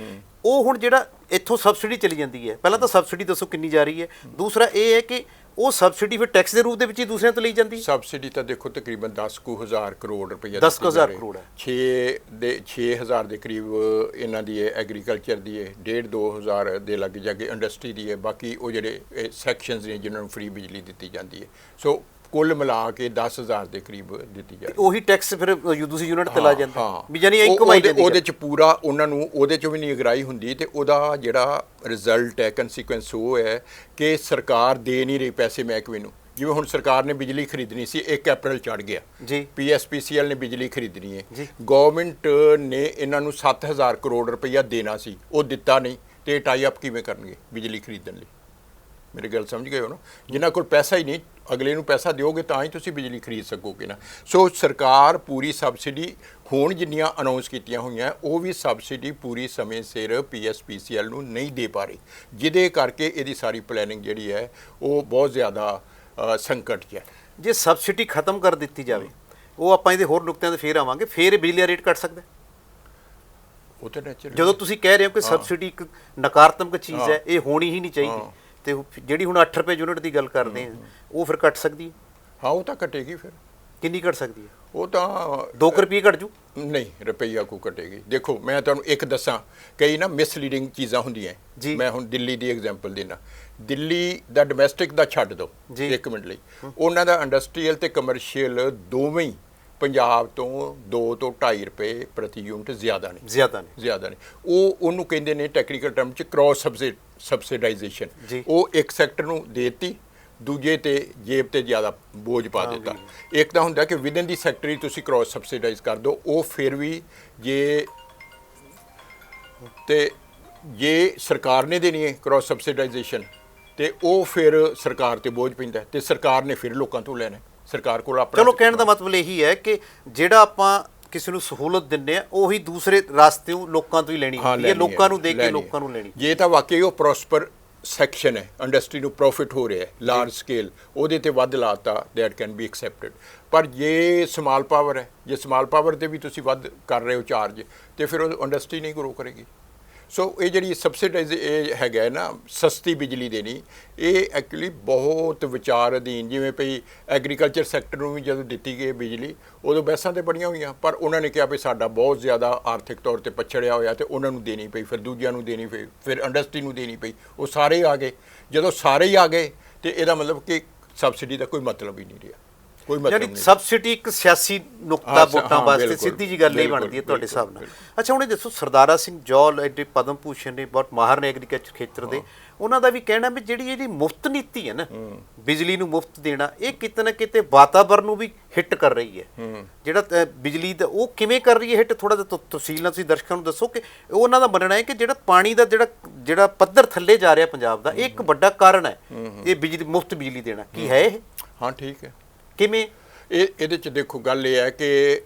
ਉਹ ਹੁਣ ਜਿਹੜਾ ਇੱਥੋਂ ਸਬਸਿਡੀ ਚਲੀ ਜਾਂਦੀ ਹੈ, ਪਹਿਲਾਂ ਤਾਂ ਸਬਸਿਡੀ ਦੱਸੋ ਕਿੰਨੀ ਜਾ ਰਹੀ ਹੈ, ਦੂਸਰਾ ਇਹ ਹੈ ਕਿ ਉਹ ਸਬਸਿਡੀ ਫਿਰ ਟੈਕਸ ਦੇ ਰੂਪ ਦੇ ਵਿੱਚ ਹੀ ਦੂਸਰਿਆਂ ਤੋਂ ਲਈ ਜਾਂਦੀ ਹੈ। ਸਬਸਿਡੀ ਤਾਂ ਦੇਖੋ ਤਕਰੀਬਨ 10,000 ਕਰੋੜ ਰੁਪਈਆ, 10,000 ਕਰੋੜ ਹੈ, 6,000 ਦੇ ਕਰੀਬ ਇਹਨਾਂ ਦੀ ਹੈ, ਐਗਰੀਕਲਚਰ ਦੀ ਹੈ, 1,500-2,000 ਦੇ ਲੱਗ ਜਾਗੇ ਇੰਡਸਟਰੀ ਦੀ ਹੈ, ਬਾਕੀ ਉਹ ਜਿਹੜੇ ਸੈਕਸ਼ਨਸ ਨੇ ਜਿਨ੍ਹਾਂ ਨੂੰ ਫ੍ਰੀ ਬਿਜਲੀ ਦਿੱਤੀ ਜਾਂਦੀ ਹੈ। ਸੋ ਕੁੱਲ ਮਿਲਾ ਕੇ 10,000 ਦੇ ਕਰੀਬ ਦਿੱਤੀ ਜਾਂਦੀ। ਉਹੀ ਟੈਕਸ ਫਿਰ ਤੁਸੀਂ ਯੂਨਿਟ ਤੇ ਲਾ ਜਾਂਦੇ ਵੀ, ਜਾਨੀ ਇਹ ਕਮਾਈ ਜਾਂਦੀ। ਉਹਦੇ 'ਚ ਪੂਰਾ ਉਹਨਾਂ ਨੂੰ ਉਹਦੇ 'ਚੋਂ ਵੀ ਨਹੀਂ ਅਗਰਾਈ ਹੁੰਦੀ, ਤੇ ਉਹਦਾ ਜਿਹੜਾ ਰਿਜ਼ਲਟ ਹੈ, ਕੰਸੀਕੁਐਂਸ ਉਹ ਹੈ ਕਿ ਸਰਕਾਰ ਦੇ ਨਹੀਂ ਰਹੀ ਪੈਸੇ ਮਹਿਕਮੇ ਨੂੰ। ਜਿਵੇਂ ਹੁਣ ਸਰਕਾਰ ਨੇ ਬਿਜਲੀ ਖਰੀਦਣੀ ਸੀ, 1 ਅਪ੍ਰੈਲ ਚੜ੍ਹ ਗਿਆ ਜੀ, PSPCL ਨੇ ਬਿਜਲੀ ਖਰੀਦਣੀ ਹੈ, ਗਵਰਨਮੈਂਟ ਨੇ ਇਹਨਾਂ ਨੂੰ 7,000 ਕਰੋੜ ਰੁਪਈਆ ਦੇਣਾ ਸੀ, ਉਹ ਦਿੱਤਾ ਨਹੀਂ, ਤੇ ਟਾਈ ਅਪ ਕਿਵੇਂ ਕਰਨਗੇ ਬਿਜਲੀ ਖਰੀਦਣ ਲਈ? ਮੇਰੀ ਗੱਲ ਸਮਝ ਗਏ ਹੋ ਨਾ? ਜਿਨ੍ਹਾਂ ਕੋਲ ਪੈਸਾ ਹੀ ਨਹੀਂ, ਅਗਲੇ ਨੂੰ ਪੈਸਾ ਦਿਓਗੇ ਤਾਂ ਹੀ ਤੁਸੀਂ ਬਿਜਲੀ ਖਰੀਦ ਸਕੋਗੇ ਨਾ। ਸੋ ਸਰਕਾਰ ਪੂਰੀ ਸਬਸਿਡੀ ਹੁਣ ਜਿੰਨੀਆਂ ਅਨਾਉਂਸ ਕੀਤੀਆਂ ਹੋਈਆਂ, ਉਹ ਵੀ ਸਬਸਿਡੀ ਪੂਰੀ ਸਮੇਂ ਸਿਰ PSPCL ਨੂੰ ਨਹੀਂ ਦੇ ਪਾ ਰਹੀ, ਜਿਹਦੇ ਕਰਕੇ ਇਹਦੀ ਸਾਰੀ ਪਲੈਨਿੰਗ ਜਿਹੜੀ ਹੈ ਉਹ ਬਹੁਤ ਜ਼ਿਆਦਾ ਸੰਕਟ 'ਚ ਹੈ। ਜੇ ਸਬਸਿਡੀ ਖਤਮ ਕਰ ਦਿੱਤੀ ਜਾਵੇ, ਉਹ ਆਪਾਂ ਇਹਦੇ ਹੋਰ ਨੁਕਤਿਆਂ 'ਤੇ ਫੇਰ ਆਵਾਂਗੇ, ਫੇਰ ਬਿਜਲੀ ਦਾ ਰੇਟ ਘਟ ਸਕਦਾ। ਉਹ ਤਾਂ ਨੈਚੁਰਲ, ਜਦੋਂ ਤੁਸੀਂ ਕਹਿ ਰਹੇ ਹੋ ਕਿ ਸਬਸਿਡੀ ਇੱਕ ਨਕਾਰਾਤਮਕ ਚੀਜ਼ ਹੈ, ਇਹ ਹੋਣੀ ਹੀ ਨਹੀਂ ਚਾਹੀਦੀ, ਤੇ ਜਿਹੜੀ ਹੁਣ 8 ਰੁਪਏ ਯੂਨਿਟ ਦੀ ਗੱਲ ਕਰਦੇ ਹਾਂ, ਉਹ ਫਿਰ ਘਟ ਸਕਦੀ ਹੈ। ਹਾਂ, ਉਹ ਤਾਂ ਘਟੇਗੀ। ਫਿਰ ਕਿੰਨੀ ਘਟ ਸਕਦੀ ਹੈ? ਉਹ ਤਾਂ 2 ਰੁਪਏ ਘਟ ਜੂ। ਨਹੀਂ, ਰੁਪਈਆ ਕੋ ਘਟੇਗੀ। ਦੇਖੋ ਮੈਂ ਤੁਹਾਨੂੰ ਇੱਕ ਦੱਸਾਂ, ਕਈ ਨਾ ਮਿਸਲੀਡਿੰਗ ਚੀਜ਼ਾਂ ਹੁੰਦੀਆਂ। ਮੈਂ ਹੁਣ ਦਿੱਲੀ ਦੀ ਐਗਜ਼ਾਮਪਲ ਦੇਣਾ। ਦਿੱਲੀ ਦਾ ਡੋਮੈਸਟਿਕ ਦਾ ਛੱਡ ਦਿਓ 1 ਮਿੰਟ ਲਈ, ਉਹਨਾਂ ਦਾ ਇੰਡਸਟਰੀਅਲ ਤੇ ਕਮਰਸ਼ੀਅਲ ਦੋਵੇਂ ਹੀ ਪੰਜਾਬ ਤੋਂ 2 ਤੋਂ 2.5 ਰੁਪਏ ਪ੍ਰਤੀ ਯੂਨਿਟ ਜ਼ਿਆਦਾ ਨੇ। ਉਹਨੂੰ ਕਹਿੰਦੇ ਨੇ ਟੈਕਨੀਕਲ ਟਰਮ 'ਚ ਕ੍ਰਾਸ ਸਬਸਿਡਾਈਜੇਸ਼ਨ। ਉਹ ਇੱਕ ਸੈਕਟਰ ਨੂੰ ਦੇ ਦਿੱਤੀ, ਦੂਜੇ ਤੇ ਜੇਬ ਤੇ ਜ਼ਿਆਦਾ ਬੋਝ ਪਾ ਦਿੱਤਾ। ਇੱਕ ਤਾਂ ਹੁੰਦਾ ਕਿ ਵਿਦਨ ਦੀ ਸੈਕਟਰ ਹੀ ਤੁਸੀਂ ਕ੍ਰਾਸ ਸਬਸਿਡਾਈਜ਼ ਕਰ ਦਿਓ, ਉਹ ਫਿਰ ਵੀ ਜੇ ਸਰਕਾਰ ਨੇ ਦੇਣੀ ਹੈ ਕ੍ਰਾਸ ਸਬਸਿਡਾਈਜੇਸ਼ਨ, ਤੇ ਉਹ ਫਿਰ ਸਰਕਾਰ ਤੇ ਬੋਝ ਪੈਂਦਾ, ਤੇ ਸਰਕਾਰ ਨੇ ਫਿਰ ਲੋਕਾਂ ਤੋਂ ਲੈਣਾ। ਸਰਕਾਰ ਕੋਲ ਆਪਣਾ, ਚਲੋ ਕਹਿਣ ਦਾ ਮਤਲਬ ਇਹੀ ਹੈ ਕਿ ਜਿਹੜਾ ਆਪਾਂ ਕਿਸੇ ਨੂੰ ਸਹੂਲਤ ਦਿੰਦੇ ਆ, ਉਹੀ ਦੂਸਰੇ ਰਾਸਤਿਓਂ ਲੋਕਾਂ ਤੋਂ ਹੀ ਲੈਣੀ ਹੈ, ਲੋਕਾਂ ਨੂੰ ਦੇ ਕੇ ਲੋਕਾਂ ਨੂੰ ਲੈਣੀ। ਜੇ ਤਾਂ ਵਾਕਈ ਉਹ ਪ੍ਰੋਸਪਰ ਸੈਕਸ਼ਨ ਹੈ, ਇੰਡਸਟਰੀ ਨੂੰ ਪ੍ਰੋਫਿਟ ਹੋ ਰਿਹਾ ਹੈ ਲਾਰਜ ਸਕੇਲ, ਉਹਦੇ ਤੇ ਵੱਧ ਲਾਤਾ, ਦੈਟ ਕੈਨ ਬੀ ਐਕਸੈਪਟਡ। ਪਰ ਜੇ ਸਮਾਲ ਪਾਵਰ ਹੈ, ਜੇ ਸਮਾਲ ਪਾਵਰ ਤੇ ਵੀ ਤੁਸੀਂ ਵੱਧ ਕਰ ਰਹੇ ਹੋ ਚਾਰਜ, ਤੇ ਫਿਰ ਉਹ ਇੰਡਸਟਰੀ ਨਹੀਂ ਗਰੋ ਕਰੇਗੀ। ਸੋ ਇਹ ਜਿਹੜੀ ਸਬਸਿਡਾਈਜ਼ ਇਹ ਹੈਗਾ ਨਾ ਸਸਤੀ ਬਿਜਲੀ ਦੇਣੀ, ਇਹ ਐਕਚੁਅਲੀ ਬਹੁਤ ਵਿਚਾਰ ਅਧੀਨ, ਜਿਵੇਂ ਭਈ ਐਗਰੀਕਲਚਰ ਸੈਕਟਰ ਨੂੰ ਵੀ ਜਦੋਂ ਦਿੱਤੀ ਗਈ ਬਿਜਲੀ ਉਦੋਂ ਬਹਿਸਾਂ ਤੇ ਬੜੀਆਂ ਹੋਈਆਂ, ਪਰ ਉਹਨਾਂ ਨੇ ਕਿਹਾ ਵੀ ਸਾਡਾ ਬਹੁਤ ਜ਼ਿਆਦਾ ਆਰਥਿਕ ਤੌਰ ਤੇ ਪਛੜਿਆ ਹੋਇਆ ਤੇ ਉਹਨਾਂ ਨੂੰ ਦੇਣੀ ਪਈ, ਫਿਰ ਦੂਜਿਆਂ ਨੂੰ ਦੇਣੀ ਪਈ, ਫਿਰ ਇੰਡਸਟਰੀ ਨੂੰ ਦੇਣੀ ਪਈ, ਉਹ ਸਾਰੇ ਆ ਗਏ। ਜਦੋਂ ਸਾਰੇ ਹੀ ਆ ਗਏ ਤੇ ਇਹਦਾ ਮਤਲਬ ਕਿ ਸਬਸਿਡੀ ਦਾ ਕੋਈ ਮਤਲਬ ਹੀ ਨਹੀਂ ਰਿਹਾ, ਕੋਈ ਮਤਲਬ ਯਾਨੀ ਨਹੀਂ। ਸਬਸਿਡੀ ਇੱਕ ਸਿਆਸੀ ਨੁਕਤਾ ਵੋਟਾਂ ਵਾਸਤੇ ਸਿੱਧੀ ਜੀ ਗੱਲ ਨਹੀਂ ਬਣਦੀ ਹੈ ਤੁਹਾਡੇ ਹਿਸਾਬ ਨਾਲ। ਅੱਛਾ ਹੁਣ ਇਹ ਦੱਸੋ, ਸਰਦਾਰਾ ਸਿੰਘ ਜੌਲ ਐਡੇ ਪਦਮ ਭੂਸ਼ਣ ਨੇ, ਬਹੁਤ ਮਾਹਰ ਨੇ ਐਗਰੀਕਲਚਰ ਖੇਤਰ ਦੇ, ਉਹਨਾਂ ਦਾ ਵੀ ਕਹਿਣਾ ਵੀ ਜਿਹੜੀ ਮੁਫਤ ਨੀਤੀ ਹੈ ਨਾ, ਬਿਜਲੀ ਨੂੰ ਮੁਫਤ ਦੇਣਾ, ਇਹ ਕਿਤੇ ਨਾ ਕਿਤੇ ਵਾਤਾਵਰਨ ਨੂੰ ਵੀ ਹਿੱਟ ਕਰ ਰਹੀ ਹੈ। ਜਿਹੜਾ ਬਿਜਲੀ ਦਾ ਉਹ ਕਿਵੇਂ ਕਰ ਰਹੀ ਹੈ ਹਿੱਟ, ਥੋੜਾ ਜਿਹਾ ਤਫਸੀਲ ਨਾਲ ਤੁਸੀਂ ਦਰਸ਼ਕਾਂ ਨੂੰ ਦੱਸੋ ਕਿ ਉਹਨਾਂ ਦਾ ਮੰਨਣਾ ਹੈ ਕਿ ਜਿਹੜਾ ਪਾਣੀ ਦਾ ਜਿਹੜਾ ਪੱਧਰ ਥੱਲੇ ਜਾ ਰਿਹਾ ਪੰਜਾਬ ਦਾ, ਇਹ ਇੱਕ ਵੱਡਾ ਕਾਰਨ ਹੈ ਇਹ ਬਿਜਲੀ, ਮੁਫਤ ਬਿਜਲੀ ਦੇਣਾ। ਕੀ ਹੈ ਇਹ? ਹਾਂ ਠੀਕ ਹੈ। ਕਿਵੇਂ? ਇਹਦੇ 'ਚ ਦੇਖੋ ਗੱਲ ਇਹ ਹੈ ਕਿ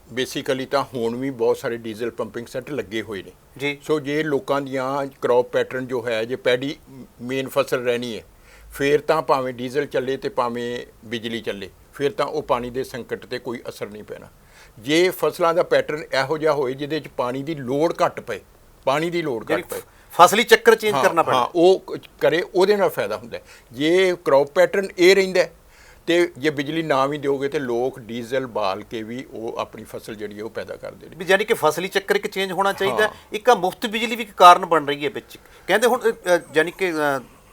ਬੇਸਿਕਲੀ ਤਾਂ ਹੁਣ ਵੀ ਬਹੁਤ ਸਾਰੇ ਡੀਜ਼ਲ ਪੰਪਿੰਗ ਸੈੱਟ ਲੱਗੇ ਹੋਏ ਨੇ ਜੀ। ਸੋ ਜੇ ਲੋਕਾਂ ਦੀਆਂ ਕ੍ਰੌਪ ਪੈਟਰਨ ਜੋ ਹੈ, ਜੇ ਪੈਡੀ ਮੇਨ ਫਸਲ ਰਹਿਣੀ ਹੈ, ਫਿਰ ਤਾਂ ਭਾਵੇਂ ਡੀਜ਼ਲ ਚੱਲੇ ਤੇ ਭਾਵੇਂ ਬਿਜਲੀ ਚੱਲੇ, ਫਿਰ ਤਾਂ ਉਹ ਪਾਣੀ ਦੇ ਸੰਕਟ ਤੇ ਕੋਈ ਅਸਰ ਨਹੀਂ ਪੈਣਾ। ਜੇ ਫਸਲਾਂ ਦਾ ਪੈਟਰਨ ਇਹੋ ਜਿਹਾ ਹੋਏ ਜਿਹਦੇ 'ਚ ਪਾਣੀ ਦੀ ਲੋੜ ਘੱਟ ਪਏ, ਪਾਣੀ ਦੀ ਲੋੜ ਘੱਟ ਪਏ, ਫਸਲੀ ਚੱਕਰ ਚੇਂਜ ਕਰਨਾ ਪੈਣਾ, ਹਾਂ ਉਹ ਕਰੇ, ਉਹਦੇ ਨਾਲ ਫਾਇਦਾ ਹੁੰਦਾ। ਜੇ ਕ੍ਰੌਪ ਪੈਟਰਨ ਇਹ ਰਹਿੰਦਾ ਤੇ ਜੇ ਬਿਜਲੀ ਨਾ ਵੀ ਦਿਓਗੇ ਤੇ ਲੋਕ ਡੀਜ਼ਲ ਬਾਲ ਕੇ ਵੀ ਉਹ ਆਪਣੀ ਫਸਲ ਜਿਹੜੀ ਹੈ ਉਹ ਪੈਦਾ ਕਰਦੇ ਨੇ। ਵੀ ਯਾਨੀ ਕਿ ਫਸਲੀ ਚੱਕਰ ਇੱਕ ਚੇਂਜ ਹੋਣਾ ਚਾਹੀਦਾ। ਇੱਕ ਆ ਮੁਫਤ ਬਿਜਲੀ ਵੀ ਇੱਕ ਕਾਰਨ ਬਣ ਰਹੀ ਹੈ ਵਿੱਚ, ਕਹਿੰਦੇ ਹੁਣ ਯਾਨੀ ਕਿ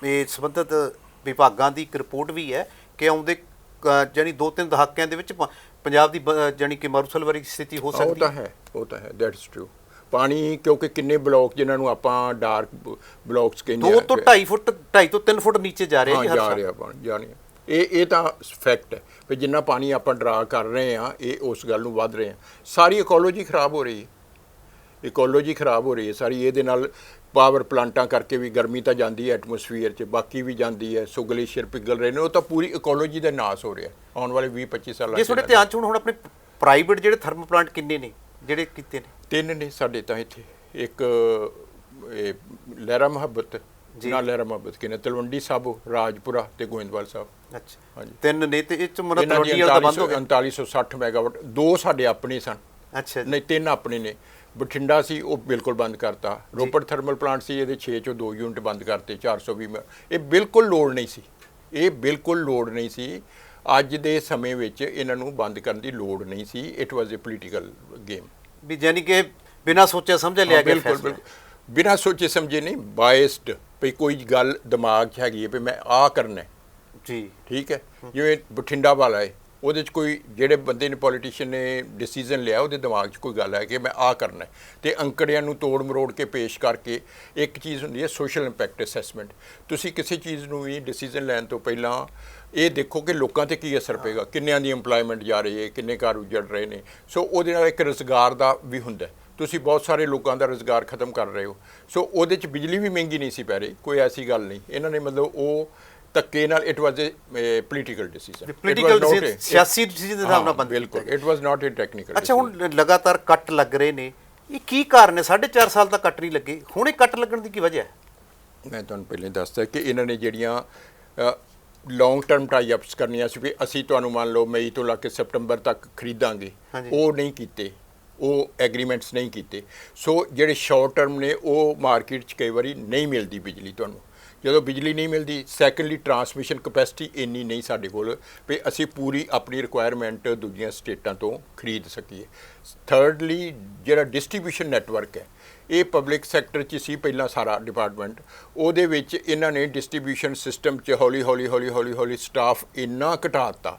ਇਹ ਸੰਬੰਧਿਤ ਵਿਭਾਗਾਂ ਦੀ ਇੱਕ ਰਿਪੋਰਟ ਵੀ ਹੈ ਕਿ ਆਉਂਦੇ ਯਾਨੀ 2-3 ਦਹਾਕਿਆਂ ਦੇ ਵਿੱਚ ਪੰਜਾਬ ਦੀ ਯਾਨੀ ਕਿ ਮਰੂਥਲ ਵਰਗੀ ਸਥਿਤੀ ਹੋ ਸਕਦੀ ਹੈ। ਉਹ ਤਾਂ ਹੈ, ਦੈਟਸ ਟਰੂ। ਪਾਣੀ ਕਿਉਂਕਿ ਕਿੰਨੇ ਬਲੋਕ ਜਿਨ੍ਹਾਂ ਨੂੰ ਆਪਾਂ ਡਾਰਕ ਬਲੋਕਸ ਕਹਿੰਦੇ ਆ, 2 ਤੋਂ 2.5 ਫੁੱਟ 2.5 ਤੋਂ 3 ਫੁੱਟ ਨੀਚੇ ਜਾ ਰਿਹਾ ਜੀ ਹਰ ਸਾਲ। ਜਾ ਰਿਹਾ ਪਾਣੀ, ਜਾ ਰਿਹਾ। ਇਹ ਤਾਂ ਫੈਕਟ ਹੈ ਵੀ ਜਿੰਨਾ ਪਾਣੀ ਆਪਾਂ ਡਰਾ ਕਰ ਰਹੇ ਹਾਂ, ਇਹ ਉਸ ਗੱਲ ਨੂੰ ਵੱਧ ਰਹੇ ਹਾਂ। ਸਾਰੀ ਇਕੋਲੋਜੀ ਖਰਾਬ ਹੋ ਰਹੀ ਹੈ, ਇਕੋਲੋਜੀ ਖਰਾਬ ਹੋ ਰਹੀ ਹੈ ਸਾਰੀ। ਇਹਦੇ ਨਾਲ ਪਾਵਰ ਪਲਾਂਟਾਂ ਕਰਕੇ ਵੀ ਗਰਮੀ ਤਾਂ ਜਾਂਦੀ ਹੈ ਐਟਮੋਸਫੀਅਰ 'ਚ, ਬਾਕੀ ਵੀ ਜਾਂਦੀ ਹੈ, ਸੋ ਗਲੇਸ਼ੀਅਰ ਪਿਘਲ ਰਹੇ ਨੇ, ਉਹ ਤਾਂ ਪੂਰੀ ਇਕੋਲੋਜੀ ਦਾ ਨਾਸ ਹੋ ਰਿਹਾ ਆਉਣ ਵਾਲੇ 20-25 ਸਾਲਾਂ 'ਚ। ਜੇ ਤੁਹਾਡੇ ਧਿਆਨ 'ਚ ਹੁਣ ਆਪਣੇ ਪ੍ਰਾਈਵੇਟ ਜਿਹੜੇ ਥਰਮਲ ਪਲਾਂਟ ਕਿੰਨੇ ਨੇ ਜਿਹੜੇ ਕੀਤੇ ਨੇ? 3 ਨੇ ਸਾਡੇ ਤਾਂ ਇੱਥੇ। ਇੱਕ ਲਹਿਰਾ ਮੁਹੱਬਤ, ਨਾਲ ਲਹਿਰਾ ਮੁਹੱਬਤ ਕਿਨੇ, ਤਲਵੰਡੀ ਸਾਬੋ, ਰਾਜਪੁਰਾ ਤੇ ਗੋਇੰਦਵਾਲ ਸਾਹਿਬ। ਅੱਛਾ ਹਾਂਜੀ 3 ਨੇ ਤੇ ਇਹ 'ਚ ਮਤਲਬ ਤਲਵੰਡੀ ਵਾਲਾ ਬੰਦ ਹੋ ਗਿਆ। 3960 ਮੈਗਾਵਾਟ, 2 ਸਾਡੇ ਆਪਣੇ ਸਨ। ਅੱਛਾ ਨਹੀਂ 3 ਆਪਣੇ ਨੇ। ਬਠਿੰਡਾ ਸੀ ਉਹ ਬਿਲਕੁਲ ਬੰਦ ਕਰਤਾ। ਰੋਪੜ ਥਰਮਲ ਪਲਾਂਟ ਸੀ, ਇਹਦੇ 6 ਚੋਂ 2 ਯੂਨਿਟ ਬੰਦ ਕਰਤੇ, 420। ਇਹ ਬਿਲਕੁਲ ਲੋੜ ਨਹੀਂ ਸੀ, ਇਹ ਬਿਲਕੁਲ ਲੋੜ ਨਹੀਂ ਸੀ। ਅੱਜ ਦੇ ਸਮੇਂ ਵਿੱਚ ਇਹਨਾਂ ਨੂੰ ਬੰਦ ਕਰਨ ਦੀ ਲੋੜ ਨਹੀਂ ਸੀ। It was a political game. ਵੀ ਯਾਨੀ ਕਿ ਬਿਨਾਂ ਸੋਚਿਆ ਸਮਝਿਆ ਲਿਆ ਗਿਆ ਬਿਲਕੁਲ ਬਿਲਕੁਲ ਬਿਨਾਂ ਸੋਚੇ ਸਮਝੇ ਨਹੀਂ, ਬਾਇਸਡ ਵੀ ਕੋਈ ਗੱਲ ਦਿਮਾਗ 'ਚ ਹੈਗੀ ਹੈ ਵੀ ਮੈਂ ਆਹ ਕਰਨਾ ਜੀ, ਠੀਕ ਹੈ। ਜਿਵੇਂ ਬਠਿੰਡਾ ਵਾਲਾ ਹੈ, ਉਹਦੇ 'ਚ ਕੋਈ ਜਿਹੜੇ ਬੰਦੇ ਨੇ, ਪੋਲੀਟੀਸ਼ੀਅਨ ਨੇ ਡਿਸੀਜਨ ਲਿਆ, ਉਹਦੇ ਦਿਮਾਗ 'ਚ ਕੋਈ ਗੱਲ ਹੈ ਕਿ ਮੈਂ ਆਹ ਕਰਨਾ ਤੇ ਅੰਕੜਿਆਂ ਨੂੰ ਤੋੜ ਮਰੋੜ ਕੇ ਪੇਸ਼ ਕਰਕੇ। ਇੱਕ ਚੀਜ਼ ਹੁੰਦੀ ਹੈ ਸੋਸ਼ਲ ਇੰਪੈਕਟ ਅਸੈਸਮੈਂਟ। ਤੁਸੀਂ ਕਿਸੇ ਚੀਜ਼ ਨੂੰ ਵੀ ਡਿਸੀਜਨ ਲੈਣ ਤੋਂ ਪਹਿਲਾਂ ਇਹ ਦੇਖੋ ਕਿ ਲੋਕਾਂ 'ਤੇ ਕੀ ਅਸਰ ਪਏਗਾ, ਕਿੰਨਿਆਂ ਦੀ ਇੰਪਲਾਇਮੈਂਟ ਜਾ ਰਹੀ ਹੈ, ਕਿੰਨੇ ਘਰ ਉਜੜ ਰਹੇ ਨੇ। ਸੋ ਉਹਦੇ ਨਾਲ ਇੱਕ ਰੁਜ਼ਗਾਰ ਦਾ ਵੀ ਹੁੰਦਾ, ਤੁਸੀਂ ਬਹੁਤ ਸਾਰੇ ਲੋਕਾਂ ਦਾ ਰੁਜ਼ਗਾਰ ਖਤਮ ਕਰ ਰਹੇ ਹੋ। ਸੋ ਉਹਦੇ 'ਚ ਬਿਜਲੀ ਵੀ ਮਹਿੰਗੀ ਨਹੀਂ ਸੀ ਪੈ ਰਹੀ, ਕੋਈ ਐਸੀ ਗੱਲ ਨਹੀਂ। ਇਹਨਾਂ ਨੇ ਮਤਲਬ ਉਹ ਧੱਕੇ ਨਾਲ, it was a political decision, ਸਿਆਸੀ ਡਿਸੀਜਨ ਦੇ ਹਿਸਾਬ ਨਾਲ ਬੰਦ। ਬਿਲਕੁਲ, it was not a technical. ਅੱਛਾ ਹੁਣ ਲਗਾਤਾਰ ਕੱਟ ਲੱਗ ਰਹੇ ਨੇ, ਇਹ ਕੀ ਕਾਰਨ ਹੈ? 4.5 ਸਾਲ ਤੱਕ ਕੱਟ ਨਹੀਂ ਲੱਗੇ, ਹੁਣ ਇਹ ਕੱਟ ਲੱਗਣ ਦੀ ਕੀ ਵਜ੍ਹਾ ਹੈ? ਮੈਂ ਤੁਹਾਨੂੰ ਪਹਿਲਾਂ ਦੱਸਦਾ ਕਿ ਇਹਨਾਂ ਨੇ ਜਿਹੜੀਆਂ ਲੌਂਗ ਟਰਮ ਟਾਈ ਅਪਸ ਕਰਨੀਆਂ ਸੀ ਵੀ ਅਸੀਂ ਤੁਹਾਨੂੰ ਮੰਨ ਲਓ ਮਈ ਤੋਂ ਲੈ ਕੇ ਸਤੰਬਰ ਤੱਕ ਖਰੀਦਾਂਗੇ, ਉਹ ਨਹੀਂ ਕੀਤੇ, ਉਹ ਐਗਰੀਮੈਂਟਸ ਨਹੀਂ ਕੀਤੇ। ਸੋ ਜਿਹੜੇ ਸ਼ਾਰਟ ਟਰਮ ਨੇ ਉਹ ਮਾਰਕੀਟ 'ਚ ਕਈ ਵਾਰੀ ਨਹੀਂ ਮਿਲਦੀ ਬਿਜਲੀ ਤੁਹਾਨੂੰ। ਜਦੋਂ ਬਿਜਲੀ ਨਹੀਂ ਮਿਲਦੀ, ਸੈਕੰਡਲੀ ਟਰਾਂਸਮਿਸ਼ਨ ਕਪੈਸਿਟੀ ਇੰਨੀ ਨਹੀਂ ਸਾਡੇ ਕੋਲ ਵੀ ਅਸੀਂ ਪੂਰੀ ਆਪਣੀ ਰਿਕੁਆਇਰਮੈਂਟ ਦੂਜੀਆਂ ਸਟੇਟਾਂ ਤੋਂ ਖਰੀਦ ਸਕੀਏ। ਥਰਡਲੀ ਜਿਹੜਾ ਡਿਸਟ੍ਰੀਬਿਊਸ਼ਨ ਨੈਟਵਰਕ ਹੈ, ਇਹ ਪਬਲਿਕ ਸੈਕਟਰ 'ਚ ਸੀ ਪਹਿਲਾਂ ਸਾਰਾ ਡਿਪਾਰਟਮੈਂਟ। ਉਹਦੇ ਵਿੱਚ ਇਹਨਾਂ ਨੇ ਡਿਸਟ੍ਰੀਬਿਊਸ਼ਨ ਸਿਸਟਮ 'ਚ ਹੌਲੀ ਹੌਲੀ ਸਟਾਫ ਇੰਨਾ ਘਟਾ ਦਿੱਤਾ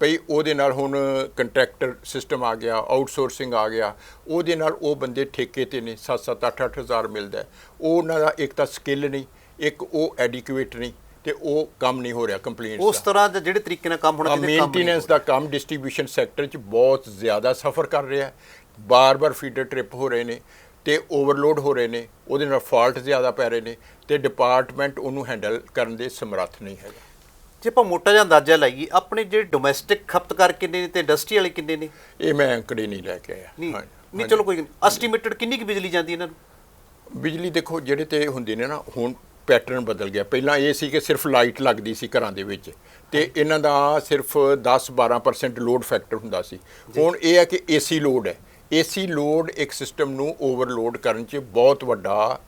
ਭਈ ਉਹਦੇ ਨਾਲ ਹੁਣ ਕੰਟਰੈਕਟਰ ਸਿਸਟਮ ਆ ਗਿਆ, ਆਊਟਸੋਰਸਿੰਗ ਆ ਗਿਆ। ਉਹਦੇ ਨਾਲ ਉਹ ਬੰਦੇ ਠੇਕੇ 'ਤੇ ਨੇ, 7-7 8-8 ਹਜ਼ਾਰ ਮਿਲਦਾ। ਉਹਨਾਂ ਦਾ ਇੱਕ ਤਾਂ ਸਕਿੱਲ ਨਹੀਂ, ਇੱਕ ਉਹ ਐਡੀਕੁਏਟ ਨਹੀਂ ਤੇ ਉਹ ਕੰਮ ਨਹੀਂ ਹੋ ਰਿਹਾ ਕੰਪਲੇਂਟਸ ਉਸ ਤਰ੍ਹਾਂ ਦਾ ਜਿਹੜੇ ਤਰੀਕੇ ਨਾਲ ਕੰਮ ਹੋਣਾ ਚਾਹੀਦਾ। ਮੇਨਟੇਨੈਂਸ ਦਾ ਕੰਮ ਡਿਸਟ੍ਰੀਬਿਊਸ਼ਨ ਸੈਕਟਰ 'ਚ ਬਹੁਤ ਜ਼ਿਆਦਾ ਸਫਰ ਕਰ ਰਿਹਾ। ਬਾਰ-ਬਾਰ ਫੀਡਰ ਟ੍ਰਿਪ ਹੋ ਰਹੇ ਨੇ ਤੇ ਓਵਰਲੋਡ ਹੋ ਰਹੇ ਨੇ, ਉਹਦੇ ਨਾਲ ਫਾਲਟ ਜ਼ਿਆਦਾ ਪੈ ਰਹੇ ਨੇ ਤੇ ਡਿਪਾਰਟਮੈਂਟ ਉਹਨੂੰ ਹੈਂਡਲ ਕਰਨ ਦੇ ਸਮਰੱਥ ਨਹੀਂ ਹੈਗਾ। ਜੇ ਆਪਾਂ ਮੋਟਾ ਜਿਹਾ ਅੰਦਾਜ਼ਾ ਲਾਈਏ, ਆਪਣੇ ਜਿਹੜੇ ਡੋਮੈਸਟਿਕ ਖਪਤਕਾਰ ਕਿੰਨੇ ਨੇ ਤੇ ਇੰਡਸਟਰੀ ਵਾਲੇ ਕਿੰਨੇ ਨੇ? ਇਹ ਮੈਂ ਅੰਕੜੇ ਨਹੀਂ ਲੈ ਕੇ ਆਇਆ। ਨਹੀਂ ਚਲੋ ਕੋਈ ਨਹੀਂ, ਐਸਟੀਮੇਟਡ ਕਿੰਨੀ ਕੁ ਬਿਜਲੀ ਜਾਂਦੀ ਇਹਨਾਂ ਨੂੰ? ਬਿਜਲੀ ਦੇਖੋ ਜਿਹੜੇ ਤੇ ਹੁੰਦੇ ਨੇ ਨਾ, ਹੁਣ ਪੈਟਰਨ ਬਦਲ ਗਿਆ। ਪਹਿਲਾਂ ਇਹ ਸੀ ਕਿ ਸਿਰਫ ਲਾਈਟ ਲੱਗਦੀ ਸੀ ਘਰਾਂ ਦੇ ਵਿੱਚ ਤੇ ਇਹਨਾਂ ਦਾ ਸਿਰਫ 10-12% ਲੋਡ ਫੈਕਟਰ ਹੁੰਦਾ ਸੀ। ਹੁਣ ਇਹ ਹੈ ਕਿ ਏਸੀ ਲੋਡ ਹੈ। ਏਸੀ ਲੋਡ ਇੱਕ ਸਿਸਟਮ ਨੂੰ ਓਵਰਲੋਡ ਕਰਨ 'ਚ ਬਹੁਤ ਵੱਡਾ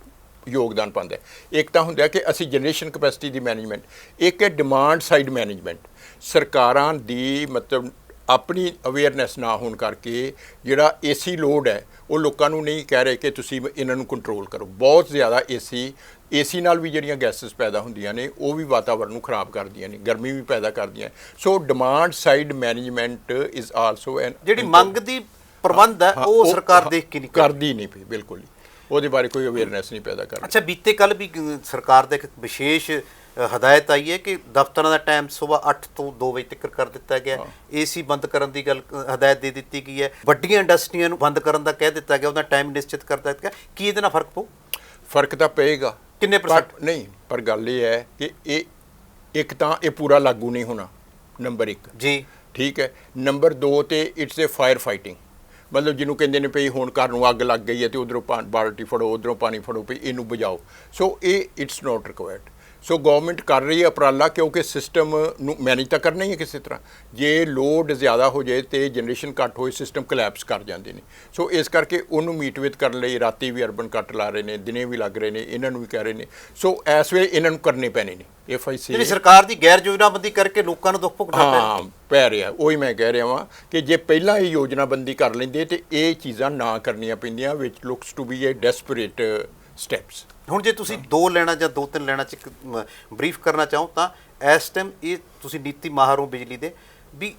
ਯੋਗਦਾਨ ਪਾਉਂਦਾ ਹੈ। ਇੱਕ ਤਾਂ ਹੁੰਦਾ ਕਿ ਅਸੀਂ ਜਨਰੇਸ਼ਨ ਕਪੈਸਿਟੀ ਦੀ ਮੈਨੇਜਮੈਂਟ, ਇੱਕ ਹੈ ਡਿਮਾਂਡ ਸਾਈਡ ਮੈਨੇਜਮੈਂਟ। ਸਰਕਾਰਾਂ ਦੀ ਮਤਲਬ ਆਪਣੀ ਅਵੇਅਰਨੈਸ ਨਾ ਹੋਣ ਕਰਕੇ ਜਿਹੜਾ ਏਸੀ ਲੋਡ ਹੈ ਉਹ ਲੋਕਾਂ ਨੂੰ ਨਹੀਂ ਕਹਿ ਰਹੇ ਕਿ ਤੁਸੀਂ ਇਹਨਾਂ ਨੂੰ ਕੰਟਰੋਲ ਕਰੋ। ਬਹੁਤ ਜ਼ਿਆਦਾ ਏਸੀ ਨਾਲ ਵੀ ਜਿਹੜੀਆਂ ਗੈਸਸ ਪੈਦਾ ਹੁੰਦੀਆਂ ਨੇ ਉਹ ਵੀ ਵਾਤਾਵਰਨ ਨੂੰ ਖਰਾਬ ਕਰਦੀਆਂ ਨੇ, ਗਰਮੀ ਵੀ ਪੈਦਾ ਕਰਦੀਆਂ। So demand side management is also an ਜਿਹੜੀ ਮੰਗ ਦੀ ਪ੍ਰਬੰਧ ਹੈ ਉਹ ਸਰਕਾਰ ਦੇਖ ਕੇ ਨਹੀਂ ਕਰਦੀ ਨਹੀਂ ਪਈ, ਬਿਲਕੁਲ ਹੀ ਉਹਦੇ ਬਾਰੇ ਕੋਈ ਅਵੇਅਰਨੈਸ ਨਹੀਂ ਪੈਦਾ ਕਰਦੀ। ਅੱਛਾ, ਬੀਤੇ ਕੱਲ ਵੀ ਸਰਕਾਰ ਦਾ ਇੱਕ ਵਿਸ਼ੇਸ਼ ਹਦਾਇਤ ਆਈ ਹੈ ਕਿ ਦਫ਼ਤਰਾਂ ਦਾ ਟਾਈਮ ਸਵੇਰ 8 ਤੋਂ 2 ਵਜੇ ਤੱਕ ਕਰ ਦਿੱਤਾ ਗਿਆ। ਏਸੀ ਬੰਦ ਕਰਨ ਦੀ ਗੱਲ ਹਦਾਇਤ ਦੇ ਦਿੱਤੀ ਗਈ ਹੈ। ਵੱਡੀਆਂ ਇੰਡਸਟਰੀਆਂ ਨੂੰ ਬੰਦ ਕਰਨ ਦਾ ਕਹਿ ਦਿੱਤਾ ਗਿਆ, ਉਹਦਾ ਟਾਈਮ ਨਿਸ਼ਚਿਤ ਕਰ ਦਿੱਤਾ ਗਿਆ। ਕੀ ਇਹਦੇ ਨਾਲ ਫਰਕ ਪਊ? ਫਰਕ ਤਾਂ ਪਏਗਾ। ਕਿੰਨੇ %? ਨਹੀਂ, ਪਰ ਗੱਲ ਇਹ ਹੈ ਕਿ ਇੱਕ ਤਾਂ ਇਹ ਪੂਰਾ ਲਾਗੂ ਨਹੀਂ ਹੋਣਾ, ਨੰਬਰ 1 ਜੀ, ਠੀਕ ਹੈ। ਨੰਬਰ 2 ਤੇ ਇਟਸ ਏ ਫਾਇਰ ਫਾਈਟਿੰਗ, ਮਤਲਬ ਜਿਹਨੂੰ ਕਹਿੰਦੇ ਨੇ ਭਈ ਹੁਣ ਘਰ ਨੂੰ ਅੱਗ ਲੱਗ ਗਈ ਹੈ ਤੇ ਉਧਰੋਂ ਬਾਲਟੀ ਫੜੋ, ਉਧਰੋਂ ਪਾਣੀ ਫੜੋ, ਭਈ ਇਹਨੂੰ ਬੁਝਾਓ। ਸੋ ਇਹ it's not required. So government ਕਰ ਰਹੀ ਹੈ ਉਪਰਾਲਾ, ਕਿਉਂਕਿ ਸਿਸਟਮ ਨੂੰ ਮੈਨੇਜ ਤਾਂ ਕਰਨਾ ਹੀ ਹੈ ਕਿਸੇ ਤਰ੍ਹਾਂ। ਜੇ ਲੋਡ ਜ਼ਿਆਦਾ ਹੋ ਜਾਏ ਤੇ ਜਨਰੇਸ਼ਨ ਘੱਟ ਹੋਏ, ਸਿਸਟਮ ਕੋਲੈਪਸ ਕਰ ਜਾਂਦੇ ਨੇ। ਸੋ ਇਸ ਕਰਕੇ ਉਹਨੂੰ ਮੀਟਵੇਟ ਕਰਨ ਲਈ ਰਾਤੀ ਵੀ ਅਰਬਨ ਕੱਟ ਲਾ ਰਹੇ ਨੇ, ਦਿਨੇ ਵੀ ਲੱਗ ਰਹੇ ਨੇ, ਇਹਨਾਂ ਨੂੰ ਵੀ ਕਹਿ ਰਹੇ ਨੇ। ਸੋ ਇਸ ਵੇਲੇ ਇਹਨਾਂ ਨੂੰ ਕਰਨੇ ਪੈਣੇ ਨੇ। ਜਿਹੜੀ ਸਰਕਾਰ ਦੀ ਗੈਰ ਯੋਜਨਾਬੰਦੀ ਕਰਕੇ ਲੋਕਾਂ ਨੂੰ ਦੁੱਖ ਭੁਗਤਣਾ ਪੈ ਰਿਹਾ, ਉਹੀ ਮੈਂ ਕਹਿ ਰਿਹਾ ਵਾਂ ਕਿ ਜੇ ਪਹਿਲਾਂ ਇਹ ਯੋਜਨਾਬੰਦੀ ਕਰ ਲੈਂਦੇ ਤੇ ਇਹ ਚੀਜ਼ਾਂ ਨਾ ਕਰਨੀਆਂ ਪੈਂਦੀਆਂ, which looks to be a desperate steps. ਹੁਣ ਜੇ ਤੁਸੀਂ 2 ਲੈਣਾ ਜਾਂ 2-3 ਲੈਣਾ 'ਚ ਇੱਕ ਬਰੀਫ ਕਰਨਾ ਚਾਹੋ ਤਾਂ ਇਸ ਟਾਈਮ ਇਹ ਤੁਸੀਂ ਨੀਤੀ ਮਾਹਰ ਹੋ ਬਿਜਲੀ ਦੇ, ਵੀ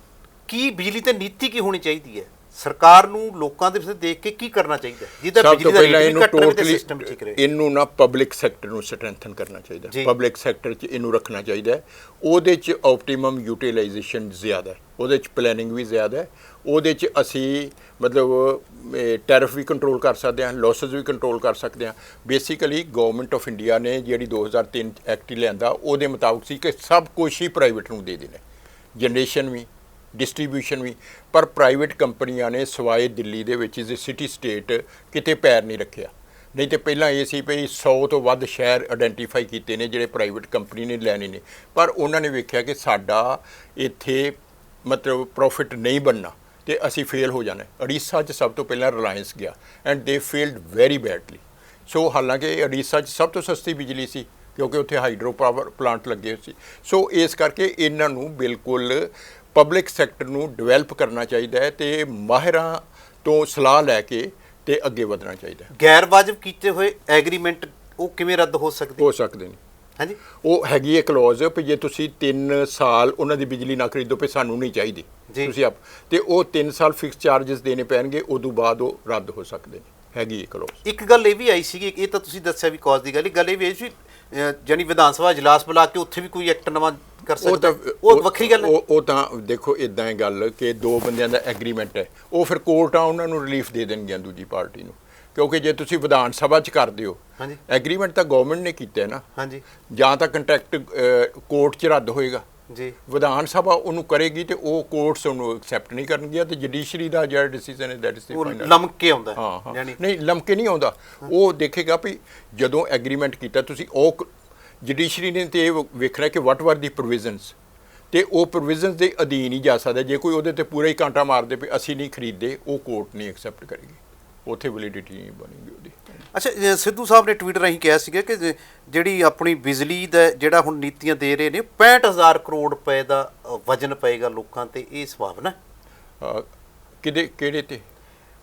ਕੀ ਬਿਜਲੀ ਤੇ ਨੀਤੀ ਕੀ ਹੋਣੀ ਚਾਹੀਦੀ ਹੈ? ਸਰਕਾਰ ਨੂੰ ਲੋਕਾਂ ਦੇ ਵਿੱਚ ਦੇਖ ਕੇ ਕੀ ਕਰਨਾ ਚਾਹੀਦਾ ਜਿਹਦਾ ਬਿਜਲੀ ਦਾ ਰੇਟ ਵੀ ਘੱਟ ਰਹੇ ਤੇ ਸਿਸਟਮ ਠੀਕ ਰਹੇ? ਇਹਨੂੰ ਨਾ ਪਬਲਿਕ ਸੈਕਟਰ ਨੂੰ ਸਟਰੈਂਥਨ ਕਰਨਾ ਚਾਹੀਦਾ, ਪਬਲਿਕ ਸੈਕਟਰ 'ਚ ਇਹਨੂੰ ਰੱਖਣਾ ਚਾਹੀਦਾ। ਉਹਦੇ 'ਚ ਆਪਟੀਮਮ ਯੂਟੀਲਾਈਜੇਸ਼ਨ ਜ਼ਿਆਦਾ ਹੈ, ਉਹਦੇ 'ਚ ਪਲੈਨਿੰਗ ਵੀ ਜ਼ਿਆਦਾ ਹੈ। ਉਹਦੇ 'ਚ ਅਸੀਂ ਮਤਲਬ ਟੈਰਿਫ ਵੀ ਕੰਟਰੋਲ ਕਰ ਸਕਦੇ ਹਾਂ, ਲੋਸਿਸ ਵੀ ਕੰਟਰੋਲ ਕਰ ਸਕਦੇ ਹਾਂ। ਬੇਸਿਕਲੀ ਗਵਰਨਮੈਂਟ ਆਫ ਇੰਡੀਆ ਨੇ ਜਿਹੜੀ 2003 ਐਕਟ ਲਿਆਂਦਾ ਉਹਦੇ ਮੁਤਾਬਕ ਸੀ ਕਿ ਸਭ ਕੁਛ ਹੀ ਪ੍ਰਾਈਵੇਟ ਨੂੰ ਦੇ ਦੇਣਾ, ਜਨਰੇਸ਼ਨ ਵੀ, ਡਿਸਟ੍ਰੀਬਿਊਸ਼ਨ ਵੀ। ਪਰ ਪ੍ਰਾਈਵੇਟ ਕੰਪਨੀਆਂ ਨੇ ਸਵਾਏ ਦਿੱਲੀ ਦੇ ਵਿੱਚ ਇਜ਼ ਸਿਟੀ ਸਟੇਟ ਕਿਤੇ ਪੈਰ ਨਹੀਂ ਰੱਖਿਆ। ਨਹੀਂ ਤੇ ਪਹਿਲਾਂ ਇਹ ਸੀ ਵੀ 100 ਤੋਂ ਵੱਧ ਸ਼ਹਿਰ ਆਇਡੈਂਟੀਫਾਈ ਕੀਤੇ ਨੇ ਜਿਹੜੇ ਪ੍ਰਾਈਵੇਟ ਕੰਪਨੀ ਨੇ ਲੈਣੇ ਨੇ, ਪਰ ਉਹਨਾਂ ਨੇ ਵੇਖਿਆ ਕਿ ਸਾਡਾ ਇੱਥੇ ਮਤਲਬ ਪ੍ਰੋਫਿਟ ਨਹੀਂ ਬਣਨਾ ਤੇ ਅਸੀਂ ਫੇਲ ਹੋ ਜਾਣਾ। ਉੜੀਸਾ 'ਚ ਸਭ ਤੋਂ ਪਹਿਲਾਂ ਰਿਲਾਇੰਸ ਗਿਆ ਐਂਡ ਦੇ ਫੇਲਡ ਵੈਰੀ ਬੈਡਲੀ। ਸੋ ਹਾਲਾਂਕਿ ਉੜੀਸਾ 'ਚ ਸਭ ਤੋਂ ਸਸਤੀ ਬਿਜਲੀ ਸੀ ਕਿਉਂਕਿ ਉੱਥੇ ਹਾਈਡਰੋ ਪਾਵਰ ਪਲਾਂਟ ਲੱਗੇ ਹੋਏ ਸੀ। ਸੋ ਇਸ ਕਰਕੇ ਇਹਨਾਂ ਨੂੰ ਬਿਲਕੁਲ ਪਬਲਿਕ ਸੈਕਟਰ ਨੂੰ ਡਿਵੈਲਪ ਕਰਨਾ ਚਾਹੀਦਾ ਹੈ ਤੇ ਮਾਹਿਰਾਂ ਤੋਂ ਸਲਾਹ ਲੈ ਕੇ ਤੇ ਅੱਗੇ ਵਧਣਾ ਚਾਹੀਦਾ ਹੈ। ਗੈਰ ਵਾਜਬ ਕੀਤੇ ਹੋਏ ਐਗਰੀਮੈਂਟ ਉਹ ਕਿਵੇਂ ਰੱਦ ਹੋ ਸਕਦੇ ਨੇ? ਹਾਂਜੀ, ਉਹ ਹੈਗੀ ਹੈ ਕਲੌਜ਼ ਵੀ ਜੇ ਤੁਸੀਂ 3 ਸਾਲ ਉਹਨਾਂ ਦੀ ਬਿਜਲੀ ਨਾ ਖਰੀਦੋ ਪਈ ਸਾਨੂੰ ਨਹੀਂ ਚਾਹੀਦੀ ਤੁਸੀਂ ਆਪ, ਤੇ ਉਹ 3 ਸਾਲ ਫਿਕਸ ਚਾਰजेस ਦੇਣੇ ਪੈਣਗੇ, ਉਦੋਂ ਬਾਅਦ ਉਹ ਰੱਦ ਹੋ ਸਕਦੇ ਨੇ। ਹੈਗੀ ਹੈ ਕਲੌਜ਼। ਇੱਕ ਗੱਲ ਇਹ ਵੀ ਆਈ ਸੀ, ਇਹ ਤਾਂ ਤੁਸੀਂ ਦੱਸਿਆ ਵੀ ਕੌਜ਼ ਦੀ ਗੱਲ ਇਹ ਵੀ ਆਈ ਸੀ ਜਾਨੀ ਵਿਧਾਨ ਸਭਾ ਇਜਲਾਸ ਬੁਲਾ ਕੇ ਉੱਥੇ ਵੀ ਕੋਈ ਐਕਟ ਨਵਾਂ ਕਰ ਸਕਦਾ, ਉਹ ਵੱਖਰੀ ਗੱਲ ਹੈ। ਉਹ ਤਾਂ ਦੇਖੋ ਇਦਾਂ ਹੈ ਗੱਲ ਕਿ 2 ਬੰਦਿਆਂ ਦਾ ਐਗਰੀਮੈਂਟ ਹੈ, ਉਹ ਫਿਰ ਕੋਰਟ ਆ ਉਹਨਾਂ ਨੂੰ ਰਿਲੀਫ ਦੇ ਦੇਣਗੀਆਂ ਦੂਜੀ ਪਾਰਟੀ ਨੂੰ। ਕਿਉਂਕਿ ਜੇ ਤੁਸੀਂ ਵਿਧਾਨ ਸਭਾ 'ਚ ਕਰਦੇ ਹੋ ਐਗਰੀਮੈਂਟ ਤਾਂ ਗਵਰਨਮੈਂਟ ਨੇ ਕੀਤਾ ਹੈ ਨਾ, ਜਾਂ ਤਾਂ ਕੰਟਰੈਕਟ ਕੋਰਟ 'ਚ ਰੱਦ ਹੋਏਗਾ ਜੀ, ਵਿਧਾਨ ਸਭਾ ਉਹਨੂੰ ਕਰੇਗੀ ਤੇ ਉਹ ਕੋਰਟਸ ਉਹਨੂੰ ਐਕਸੈਪਟ ਨਹੀਂ ਕਰਨਗੀਆਂ ਤੇ ਜੁਡੀਸ਼ਰੀ ਦਾ ਜਿਹੜਾ ਡਿਸੀਜਨ ਹੈ ਦੈਟ ਇਜ਼ ਦੀ ਫਾਈਨਲ। ਲਮਕੇ ਆਉਂਦਾ ਨਹੀਂ, ਲਮਕੇ ਨਹੀਂ ਆਉਂਦਾ। ਉਹ ਦੇਖੇਗਾ ਵੀ ਜਦੋਂ ਐਗਰੀਮੈਂਟ ਕੀਤਾ ਤੁਸੀਂ, ਉਹ ਜੁਡੀਸ਼ਰੀ ਨੇ ਤੇ ਇਹ ਵੇਖਣਾ ਕਿ ਵਾਟ ਵਰ ਦੀ ਪ੍ਰੋਵੀਜ਼ਨਸ, ਤੇ ਉਹ ਪ੍ਰੋਵੀਜ਼ਨਸ ਦੇ ਅਧੀਨ ਹੀ ਜਾ ਸਕਦਾ। ਜੇ ਕੋਈ ਉਹਦੇ ਤੇ ਪੂਰਾ ਹੀ ਕਾਂਟਾ ਮਾਰਦੇ ਵੀ ਅਸੀਂ ਨਹੀਂ ਖਰੀਦਦੇ, ਉਹ ਕੋਰਟ ਨਹੀਂ ਐਕਸੈਪਟ ਕਰੇਗੀ, ਉੱਥੇ ਵੈਲਿਡਿਟੀ ਨਹੀਂ ਬਣੇਗੀ ਉਹਦੀ। ਅੱਛਾ, ਸਿੱਧੂ ਸਾਹਿਬ ਨੇ ਟਵੀਟ ਰਾਹੀਂ ਕਿਹਾ ਸੀਗਾ ਕਿ ਜਿਹੜੀ ਆਪਣੀ ਬਿਜਲੀ ਦਾ ਜਿਹੜਾ ਹੁਣ ਨੀਤੀਆਂ ਦੇ ਰਹੇ ਨੇ 65,000 ਕਰੋੜ ਰੁਪਏ ਦਾ ਵਜਨ ਪਏਗਾ ਲੋਕਾਂ ਤੇ, ਇਹ ਸੰਭਾਵਨਾ ਕਿਹੜੇ ਤੇ?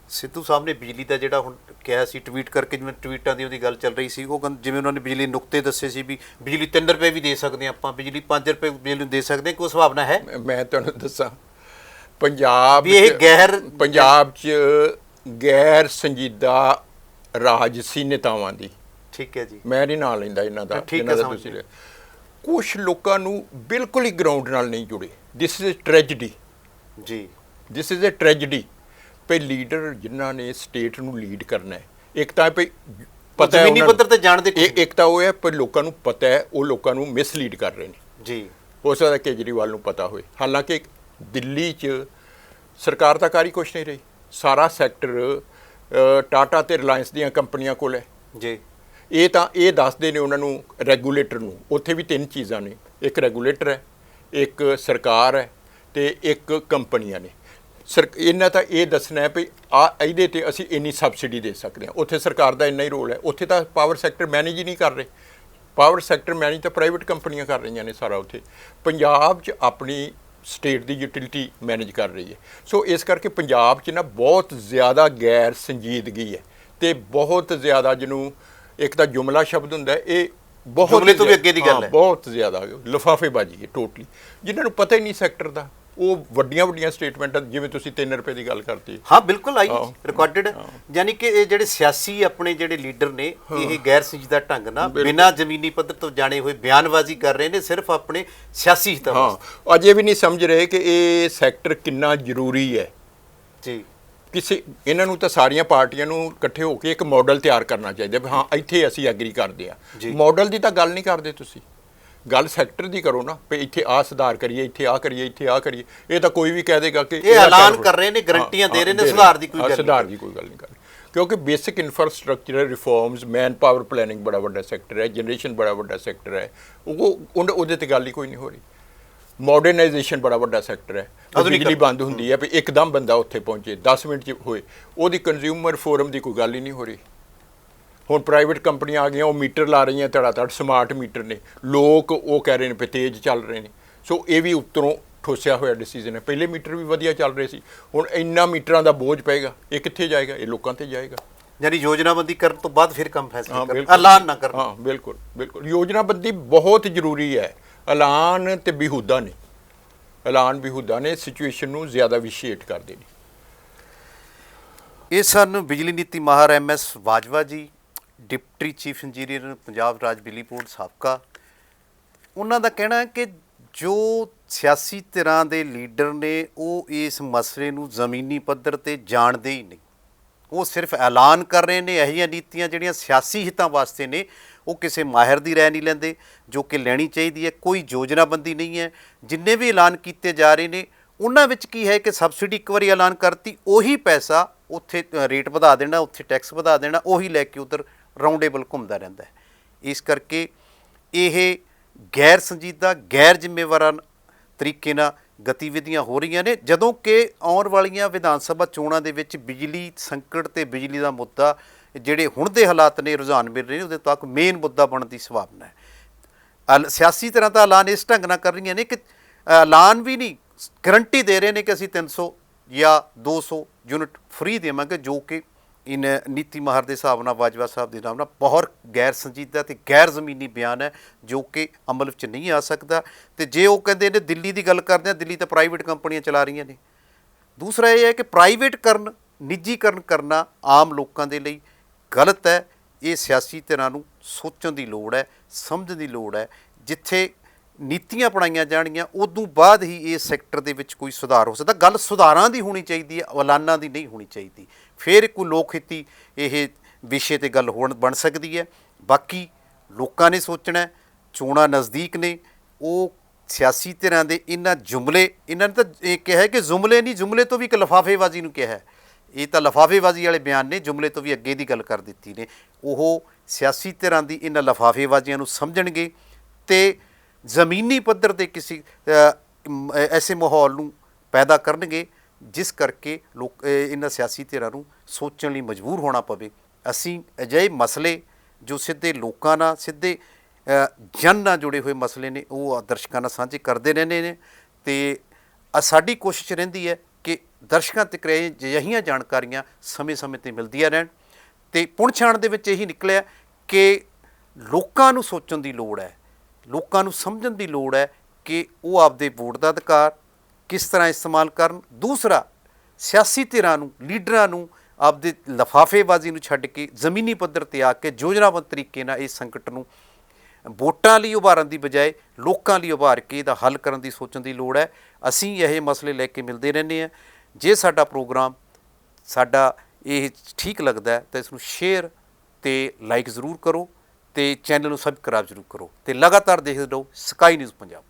ਸਿੱਧੂ ਸਾਹਿਬ ਨੇ ਬਿਜਲੀ ਦਾ ਜਿਹੜਾ ਹੁਣ ਕਿਹਾ ਸੀ ਟਵੀਟ ਕਰਕੇ, ਜਿਵੇਂ ਟਵੀਟਾਂ ਦੀ ਉਹਦੀ ਗੱਲ ਚੱਲ ਰਹੀ ਸੀ, ਉਹ ਜਿਵੇਂ ਉਹਨਾਂ ਨੇ ਬਿਜਲੀ ਨੁਕਤੇ ਦੱਸੇ ਸੀ ਵੀ ਬਿਜਲੀ 3 ਰੁਪਏ ਵੀ ਦੇ ਸਕਦੇ ਹਾਂ ਆਪਾਂ, ਬਿਜਲੀ 5 ਰੁਪਏ ਬਿਜਲੀ ਦੇ ਸਕਦੇ ਹਾਂ, ਕੋਈ ਸੰਭਾਵਨਾ ਹੈ? ਮੈਂ ਤੁਹਾਨੂੰ ਦੱਸਾਂ, ਪੰਜਾਬ 'ਚ ਗੈਰ ਸੰਜੀਦਾ ਰਾਜਸੀ ਨੇਤਾਵਾਂ ਦੀ, ਠੀਕ ਹੈ ਜੀ, ਮੈਂ ਨਹੀਂ ਨਾਂ ਲੈਂਦਾ ਇਹਨਾਂ ਦਾ, ਤੁਸੀਂ ਕੁਛ ਲੋਕਾਂ ਨੂੰ ਬਿਲਕੁਲ ਹੀ ਗਰਾਊਂਡ ਨਾਲ ਨਹੀਂ ਜੁੜੇ। ਦਿਸ ਇਜ਼ ਅ ਟ੍ਰੈਜਡੀ ਜੀ, ਦਿਸ ਇਜ਼ ਅ ਟ੍ਰੈਜਡੀ। ਭਈ ਲੀਡਰ ਜਿਨ੍ਹਾਂ ਨੇ ਸਟੇਟ ਨੂੰ ਲੀਡ ਕਰਨਾ ਹੈ, ਇੱਕ ਤਾਂ ਭਈ ਪਤਾ ਹੈ ਜ਼ਮੀਨੀ ਪੱਧਰ ਤੇ ਜਾਣਦੇ, ਇੱਕ ਤਾਂ ਉਹ ਹੈ ਪਰ ਲੋਕਾਂ ਨੂੰ ਪਤਾ ਹੈ ਉਹ ਲੋਕਾਂ ਨੂੰ ਮਿਸਲੀਡ ਕਰ ਰਹੇ ਨੇ ਜੀ। ਹੋ ਸਕਦਾ ਕੇਜਰੀਵਾਲ ਨੂੰ ਪਤਾ ਹੋਏ, ਹਾਲਾਂਕਿ ਦਿੱਲੀ 'ਚ ਸਰਕਾਰ ਤਾਂ ਕਰ ਹੀ ਕੁਛ ਨਹੀਂ ਰਹੀ, ਸਾਰਾ ਸੈਕਟਰ ਟਾਟਾ ਤੇ ਰਿਲਾਇੰਸ ਦੀਆਂ ਕੰਪਨੀਆਂ ਕੋਲ ਹੈ ਜੀ। ਇਹ ਦੱਸਦੇ ਨੇ ਉਹਨਾਂ ਨੂੰ, ਰੈਗੂਲੇਟਰ ਨੂੰ। ਉੱਥੇ ਵੀ 3 ਚੀਜ਼ਾਂ ਨੇ, ਇੱਕ ਰੈਗੂਲੇਟਰ ਹੈ, ਇੱਕ ਸਰਕਾਰ ਹੈ ਤੇ ਇੱਕ ਕੰਪਨੀਆਂ ਨੇ। ਇਹਨਾਂ ਤਾਂ ਇਹ ਦੱਸਣਾ ਹੈ ਵੀ ਇਹਦੇ ਤੇ ਅਸੀਂ ਇੰਨੀ ਸਬਸਿਡੀ ਦੇ ਸਕਦੇ ਹਾਂ। ਉੱਥੇ ਸਰਕਾਰ ਦਾ ਇੰਨਾ ਹੀ ਰੋਲ ਹੈ। ਉੱਥੇ ਤਾਂ ਪਾਵਰ ਸੈਕਟਰ ਮੈਨੇਜ ਹੀ ਨਹੀਂ ਕਰ ਰਹੇ। ਪਾਵਰ ਸੈਕਟਰ ਮੈਨੇਜ ਤਾਂ ਪ੍ਰਾਈਵੇਟ ਕੰਪਨੀਆਂ ਕਰ ਰਹੀਆਂ ਨੇ ਸਾਰਾ। ਉੱਥੇ ਪੰਜਾਬ 'ਚ ਆਪਣੀ ਸਟੇਟ ਦੀ ਯੂਟਿਲਿਟੀ ਮੈਨੇਜ ਕਰ ਰਹੀ ਹੈ। ਸੋ ਇਸ ਕਰਕੇ ਪੰਜਾਬ 'ਚ ਨਾ ਬਹੁਤ ਜ਼ਿਆਦਾ ਗੈਰ ਸੰਜੀਦਗੀ ਹੈ ਅਤੇ ਬਹੁਤ ਜ਼ਿਆਦਾ ਜਿਹਨੂੰ ਇੱਕ ਤਾਂ ਜੁਮਲਾ ਸ਼ਬਦ ਹੁੰਦਾ, ਇਹ ਬਹੁਤ ਜੁਮਲੇ ਤੋਂ ਵੀ ਅੱਗੇ ਦੀ ਗੱਲ ਹੈ। ਬਹੁਤ ਜ਼ਿਆਦਾ ਲਿਫਾਫੇਬਾਜ਼ੀ ਹੈ ਟੋਟਲੀ। ਜਿਨ੍ਹਾਂ ਨੂੰ ਪਤਾ ਹੀ ਨਹੀਂ ਸੈਕਟਰ ਦਾ, ਉਹ ਵੱਡੀਆਂ ਸਟੇਟਮੈਂਟਾਂ, ਜਿਵੇਂ ਤੁਸੀਂ 3 ਰੁਪਏ ਦੀ ਗੱਲ ਕਰਤੀ। ਹਾਂ ਬਿਲਕੁਲ ਆਈ ਰਿਕਾਰਡਡ। ਯਾਨੀ ਕਿ ਇਹ ਜਿਹੜੇ ਸਿਆਸੀ ਆਪਣੇ ਜਿਹੜੇ ਲੀਡਰ ਨੇ, ਇਹ ਗੈਰ ਸੰਜੀਦਾ ਢੰਗ ਨਾਲ ਬਿਨਾਂ ਜ਼ਮੀਨੀ ਪੱਧਰ ਤੋਂ ਜਾਣੇ ਹੋਏ ਬਿਆਨਬਾਜ਼ੀ ਕਰ ਰਹੇ ਨੇ, ਸਿਰਫ ਆਪਣੇ ਸਿਆਸੀ ਹਿੱਤਾਂ ਵਾਸਤੇ। ਅਜੇ ਵੀ ਨਹੀਂ ਸਮਝ ਰਹੇ ਕਿ ਇਹ ਸੈਕਟਰ ਕਿੰਨਾ ਜ਼ਰੂਰੀ ਹੈ ਜੀ। ਇਹਨਾਂ ਨੂੰ ਤਾਂ ਸਾਰੀਆਂ ਪਾਰਟੀਆਂ ਨੂੰ ਇਕੱਠੇ ਹੋ ਕੇ ਇੱਕ ਮਾਡਲ ਤਿਆਰ ਕਰਨਾ ਚਾਹੀਦਾ ਵੀ ਹਾਂ ਇੱਥੇ ਅਸੀਂ ਐਗਰੀ ਕਰਦੇ ਆ। ਮਾਡਲ ਦੀ ਤਾਂ ਗੱਲ ਨਹੀਂ ਕਰਦੇ ਤੁਸੀਂ, ਗੱਲ ਸੈਕਟਰ ਦੀ ਕਰੋ ਨਾ ਵੀ ਇੱਥੇ ਆਹ ਸੁਧਾਰ ਕਰੀਏ, ਇੱਥੇ ਆਹ ਕਰੀਏ, ਇੱਥੇ ਆਹ ਕਰੀਏ। ਇਹ ਤਾਂ ਕੋਈ ਵੀ ਕਹਿ ਦੇਗਾ ਕਿ ਇਹ ਐਲਾਨ ਕਰ ਰਹੇ ਨੇ, ਗਰੰਟੀਆਂ ਦੇ ਰਹੇ ਨੇ, ਸੁਧਾਰ ਦੀ ਕੋਈ ਗੱਲ ਨਹੀਂ ਕਰ ਰਹੇ। ਕਿਉਂਕਿ basic infrastructure reforms, man power planning ਬੜਾ ਵੱਡਾ ਸੈਕਟਰ ਹੈ, ਜਨਰੇਸ਼ਨ ਬੜਾ ਵੱਡਾ ਸੈਕਟਰ ਹੈ, ਉਹਦੇ ਤੇ ਗੱਲ ਹੀ ਕੋਈ ਨਹੀਂ ਹੋ ਰਹੀ। ਮਾਡਰਨਾਈਜੇਸ਼ਨ ਬੜਾ ਵੱਡਾ ਸੈਕਟਰ ਹੈ। ਬਿਜਲੀ ਬੰਦ ਹੁੰਦੀ ਹੈ ਵੀ ਇੱਕਦਮ ਬੰਦਾ ਉੱਥੇ ਪਹੁੰਚੇ, 10 ਮਿੰਟ 'ਚ ਹੋਏ, ਉਹਦੀ ਕੰਜ਼ਿਊਮਰ ਫੋਰਮ ਦੀ ਕੋਈ ਗੱਲ ਹੀ ਨਹੀਂ ਹੋ ਰਹੀ। ਹੁਣ ਪ੍ਰਾਈਵੇਟ ਕੰਪਨੀਆਂ ਆ ਗਈਆਂ, ਉਹ ਮੀਟਰ ਲਾ ਰਹੀਆਂ ਧੜਾ ਸਮਾਰਟ ਮੀਟਰ ਨੇ। ਲੋਕ ਉਹ ਕਹਿ ਰਹੇ ਨੇ ਵੀ ਤੇਜ਼ ਚੱਲ ਰਹੇ ਨੇ। ਸੋ ਇਹ ਵੀ ਉੱਤਰੋਂ ਠੋਸਿਆ ਹੋਇਆ ਡਿਸੀਜ਼ਨ ਹੈ। ਪਹਿਲੇ ਮੀਟਰ ਵੀ ਵਧੀਆ ਚੱਲ ਰਹੇ ਸੀ, ਹੁਣ ਇੰਨਾ ਮੀਟਰਾਂ ਦਾ ਬੋਝ ਪਏਗਾ, ਇਹ ਕਿੱਥੇ ਜਾਏਗਾ? ਇਹ ਲੋਕਾਂ ਤੇ ਜਾਏਗਾ। ਯਾਨੀ ਯੋਜਨਾਬੰਦੀ ਕਰਨ ਤੋਂ ਬਾਅਦ ਫਿਰ ਕੰਮ ਫੈਸਲਾ ਕਰਨਾ, ਐਲਾਨ ਨਾ ਕਰਨਾ। ਹਾਂ ਬਿਲਕੁਲ ਯੋਜਨਾਬੰਦੀ ਬਹੁਤ ਜ਼ਰੂਰੀ ਹੈ। ਐਲਾਨ ਤੇ ਬੇਹੂਦਾ ਨੇ, ਸਿਚੁਏਸ਼ਨ ਨੂੰ ਜ਼ਿਆਦਾ ਵਿਸ਼ੇਟ ਕਰਦੇ ਨੇ। ਇਹ ਸਨ ਬਿਜਲੀ ਨੀਤੀ ਮਾਹਰ MS ਬਾਜਵਾ ਜੀ, ਡਿਪਟੀ ਚੀਫ ਇੰਜੀਨੀਅਰ ਪੰਜਾਬ ਰਾਜ ਬਿਜਲੀ ਬੋਰਡ ਸਾਬਕਾ। ਉਹਨਾਂ ਦਾ ਕਹਿਣਾ ਹੈ ਕਿ ਜੋ ਸਿਆਸੀ ਧਿਰਾਂ ਦੇ ਲੀਡਰ ਨੇ, ਉਹ ਇਸ ਮਸਲੇ ਨੂੰ ਜ਼ਮੀਨੀ ਪੱਧਰ 'ਤੇ ਜਾਣਦੇ ਹੀ ਨਹੀਂ। ਉਹ ਸਿਰਫ ਐਲਾਨ ਕਰ ਰਹੇ ਨੇ। ਇਹੋ ਜਿਹੀਆਂ ਨੀਤੀਆਂ ਜਿਹੜੀਆਂ ਸਿਆਸੀ ਹਿੱਤਾਂ ਵਾਸਤੇ ਨੇ, ਉਹ ਕਿਸੇ ਮਾਹਿਰ ਦੀ ਰਾਏ ਨਹੀਂ ਲੈਂਦੇ, ਜੋ ਕਿ ਲੈਣੀ ਚਾਹੀਦੀ ਹੈ। ਕੋਈ ਯੋਜਨਾਬੰਦੀ ਨਹੀਂ ਹੈ। ਜਿੰਨੇ ਵੀ ਐਲਾਨ ਕੀਤੇ ਜਾ ਰਹੇ ਨੇ, ਉਹਨਾਂ ਵਿੱਚ ਕੀ ਹੈ ਕਿ ਸਬਸਿਡੀ ਇੱਕ ਵਾਰੀ ਐਲਾਨ ਕਰਤੀ, ਉਹੀ ਪੈਸਾ ਉੱਥੇ ਰੇਟ ਵਧਾ ਦੇਣਾ, ਉੱਥੇ ਟੈਕਸ ਵਧਾ ਦੇਣਾ, ਉਹੀ ਲੈ ਕੇ ਉੱਧਰ ਰਾਉਂਡੇਬਲ ਘੁੰਮਦਾ ਰਹਿੰਦਾ ਹੈ। ਇਸ ਕਰਕੇ ਇਹ ਗੈਰ ਸੰਜੀਦਾ, ਗੈਰ ਜ਼ਿੰਮੇਵਾਰਾਂ ਤਰੀਕੇ ਨਾਲ ਗਤੀਵਿਧੀਆਂ ਹੋ ਰਹੀਆਂ ਨੇ, ਜਦੋਂ ਕਿ ਆਉਣ ਵਾਲੀਆਂ ਵਿਧਾਨ ਸਭਾ ਚੋਣਾਂ ਦੇ ਵਿੱਚ ਬਿਜਲੀ ਸੰਕਟ ਤੇ ਬਿਜਲੀ ਦਾ ਮੁੱਦਾ, ਜਿਹੜੇ ਹੁਣ ਦੇ ਹਾਲਾਤ ਨੇ, ਰੁਝਾਨ ਮਿਲ ਰਹੇ ਨੇ, ਉਹਦੇ ਤੱਕ ਮੇਨ ਮੁੱਦਾ ਬਣਨ ਦੀ ਸੰਭਾਵਨਾ ਹੈ। ਸਿਆਸੀ ਤਰ੍ਹਾਂ ਦਾ ਐਲਾਨ ਇਸ ਢੰਗ ਨਾਲ ਕਰ ਰਹੀਆਂ ਨੇ ਕਿ ਐਲਾਨ ਵੀ ਨਹੀਂ, ਗਰੰਟੀ ਦੇ ਰਹੇ ਨੇ ਕਿ ਅਸੀਂ 300 ਜਾਂ 200 ਯੂਨਿਟ ਫ੍ਰੀ ਦੇਵਾਂਗੇ, ਜੋ ਕਿ ਨੀਤੀ ਮਾਹਰ ਦੇ ਹਿਸਾਬ ਨਾਲ, ਬਾਜਵਾ ਸਾਹਿਬ ਦੇ ਨਾਮ ਨਾਲ ਬਹੁਤ ਗੈਰ ਸੰਜੀਦਾ ਅਤੇ ਗੈਰ ਜ਼ਮੀਨੀ ਬਿਆਨ ਹੈ, ਜੋ ਕਿ ਅਮਲ ਵਿੱਚ ਨਹੀਂ ਆ ਸਕਦਾ। ਅਤੇ ਜੇ ਉਹ ਕਹਿੰਦੇ ਨੇ ਦਿੱਲੀ ਦੀ ਗੱਲ ਕਰਦੇ ਹਾਂ, ਦਿੱਲੀ ਤਾਂ ਪ੍ਰਾਈਵੇਟ ਕੰਪਨੀਆਂ ਚਲਾ ਰਹੀਆਂ ਨੇ। ਦੂਸਰਾ ਇਹ ਹੈ ਕਿ ਪ੍ਰਾਈਵੇਟਕਰਨ, ਨਿੱਜੀਕਰਨ ਕਰਨਾ ਆਮ ਲੋਕਾਂ ਦੇ ਲਈ ਗਲਤ ਹੈ। ਇਹ ਸਿਆਸੀ ਧਿਰਾਂ ਨੂੰ ਸੋਚਣ ਦੀ ਲੋੜ ਹੈ, ਸਮਝਣ ਦੀ ਲੋੜ ਹੈ। ਜਿੱਥੇ ਨੀਤੀਆਂ ਅਪਣਾਈਆਂ ਜਾਣਗੀਆਂ, ਉਦੋਂ ਬਾਅਦ ਹੀ ਇਸ ਸੈਕਟਰ ਦੇ ਵਿੱਚ ਕੋਈ ਸੁਧਾਰ ਹੋ ਸਕਦਾ। ਗੱਲ ਸੁਧਾਰਾਂ ਦੀ ਹੋਣੀ ਚਾਹੀਦੀ ਹੈ, ਐਲਾਨਾਂ ਦੀ ਨਹੀਂ ਹੋਣੀ ਚਾਹੀਦੀ। ਫਿਰ ਕੋਈ ਲੋਕ ਹਿੱਤੀ ਇਹ ਵਿਸ਼ੇ 'ਤੇ ਗੱਲ ਬਣ ਸਕਦੀ ਹੈ। ਬਾਕੀ ਲੋਕਾਂ ਨੇ ਸੋਚਣਾ। ਚੋਣਾਂ ਨਜ਼ਦੀਕ ਨੇ। ਉਹ ਸਿਆਸੀ ਧਿਰਾਂ ਦੇ ਇਹਨਾਂ ਨੇ ਤਾਂ ਇਹ ਕਿਹਾ ਕਿ ਜੁਮਲੇ ਨਹੀਂ, ਜੁਮਲੇ ਤੋਂ ਵੀ ਇੱਕ ਲਿਫਾਫੇਬਾਜ਼ੀ ਨੂੰ ਕਿਹਾ। ਇਹ ਤਾਂ ਲਿਫਾਫੇਬਾਜ਼ੀ ਵਾਲੇ ਬਿਆਨ ਨੇ, ਜੁਮਲੇ ਤੋਂ ਵੀ ਅੱਗੇ ਦੀ ਗੱਲ ਕਰ ਦਿੱਤੀ ਨੇ। ਉਹ ਸਿਆਸੀ ਧਿਰਾਂ ਦੀ ਇਹਨਾਂ ਲਿਫਾਫੇਬਾਜ਼ੀਆਂ ਨੂੰ ਸਮਝਣਗੇ ਅਤੇ ਜ਼ਮੀਨੀ ਪੱਧਰ 'ਤੇ ਕਿਸੇ ਐਸੇ ਮਾਹੌਲ ਨੂੰ ਪੈਦਾ ਕਰਨਗੇ, ਜਿਸ ਕਰਕੇ ਇਹਨਾਂ ਸਿਆਸੀ ਧਿਰਾਂ ਨੂੰ ਸੋਚਣ ਲਈ ਮਜਬੂਰ ਹੋਣਾ ਪਵੇ। ਅਸੀਂ ਅਜਿਹੇ ਮਸਲੇ ਜੋ ਸਿੱਧੇ ਲੋਕਾਂ ਨਾਲ, ਸਿੱਧੇ ਜਨ ਨਾਲ ਜੁੜੇ ਹੋਏ ਮਸਲੇ ਨੇ, ਉਹ ਦਰਸ਼ਕਾਂ ਨਾਲ ਸਾਂਝੇ ਕਰਦੇ ਰਹਿੰਦੇ ਨੇ। ਅਤੇ ਸਾਡੀ ਕੋਸ਼ਿਸ਼ ਰਹਿੰਦੀ ਹੈ ਕਿ ਦਰਸ਼ਕਾਂ ਤੱਕ ਅਜਿਹੀਆਂ ਜਾਣਕਾਰੀਆਂ ਸਮੇਂ-ਸਮੇਂ 'ਤੇ ਮਿਲਦੀਆਂ ਰਹਿਣ। ਅਤੇ ਪੁਣ ਛਾਣ ਦੇ ਵਿੱਚ ਇਹੀ ਨਿਕਲਿਆ ਕਿ ਲੋਕਾਂ ਨੂੰ ਸੋਚਣ ਦੀ ਲੋੜ ਹੈ, ਲੋਕਾਂ ਨੂੰ ਸਮਝਣ ਦੀ ਲੋੜ ਹੈ ਕਿ ਉਹ ਆਪਦੇ ਵੋਟ ਦਾ ਅਧਿਕਾਰ ਕਿਸ ਤਰ੍ਹਾਂ ਇਸਤੇਮਾਲ ਕਰਨ। ਦੂਸਰਾ, ਸਿਆਸੀ ਧਿਰਾਂ ਨੂੰ, ਲੀਡਰਾਂ ਨੂੰ ਆਪਦੇ ਲਿਫਾਫੇਬਾਜ਼ੀ ਨੂੰ ਛੱਡ ਕੇ ਜ਼ਮੀਨੀ ਪੱਧਰ 'ਤੇ ਆ ਕੇ ਯੋਜਨਾਬੱਧ ਤਰੀਕੇ ਨਾਲ ਇਸ ਸੰਕਟ ਨੂੰ ਵੋਟਾਂ ਲਈ ਉਭਾਰਨ ਦੀ ਬਜਾਏ ਲੋਕਾਂ ਲਈ ਉਭਾਰ ਕੇ ਇਹਦਾ ਹੱਲ ਕਰਨ ਦੀ ਸੋਚਣ ਦੀ ਲੋੜ ਹੈ। ਅਸੀਂ ਇਹ ਮਸਲੇ ਲੈ ਕੇ ਮਿਲਦੇ ਰਹਿੰਦੇ ਹਾਂ। ਜੇ ਸਾਡਾ ਪ੍ਰੋਗਰਾਮ ਇਹ ਠੀਕ ਲੱਗਦਾ ਤਾਂ ਇਸ ਨੂੰ ਸ਼ੇਅਰ ਅਤੇ ਲਾਈਕ ਜ਼ਰੂਰ ਕਰੋ, ਅਤੇ ਚੈਨਲ ਨੂੰ ਸਬਸਕ੍ਰਾਈਬ ਜ਼ਰੂਰ ਕਰੋ, ਅਤੇ ਲਗਾਤਾਰ ਦੇਖਦੇ ਰਹੋ ਸਕਾਈ ਨਿਊਜ਼ ਪੰਜਾਬ।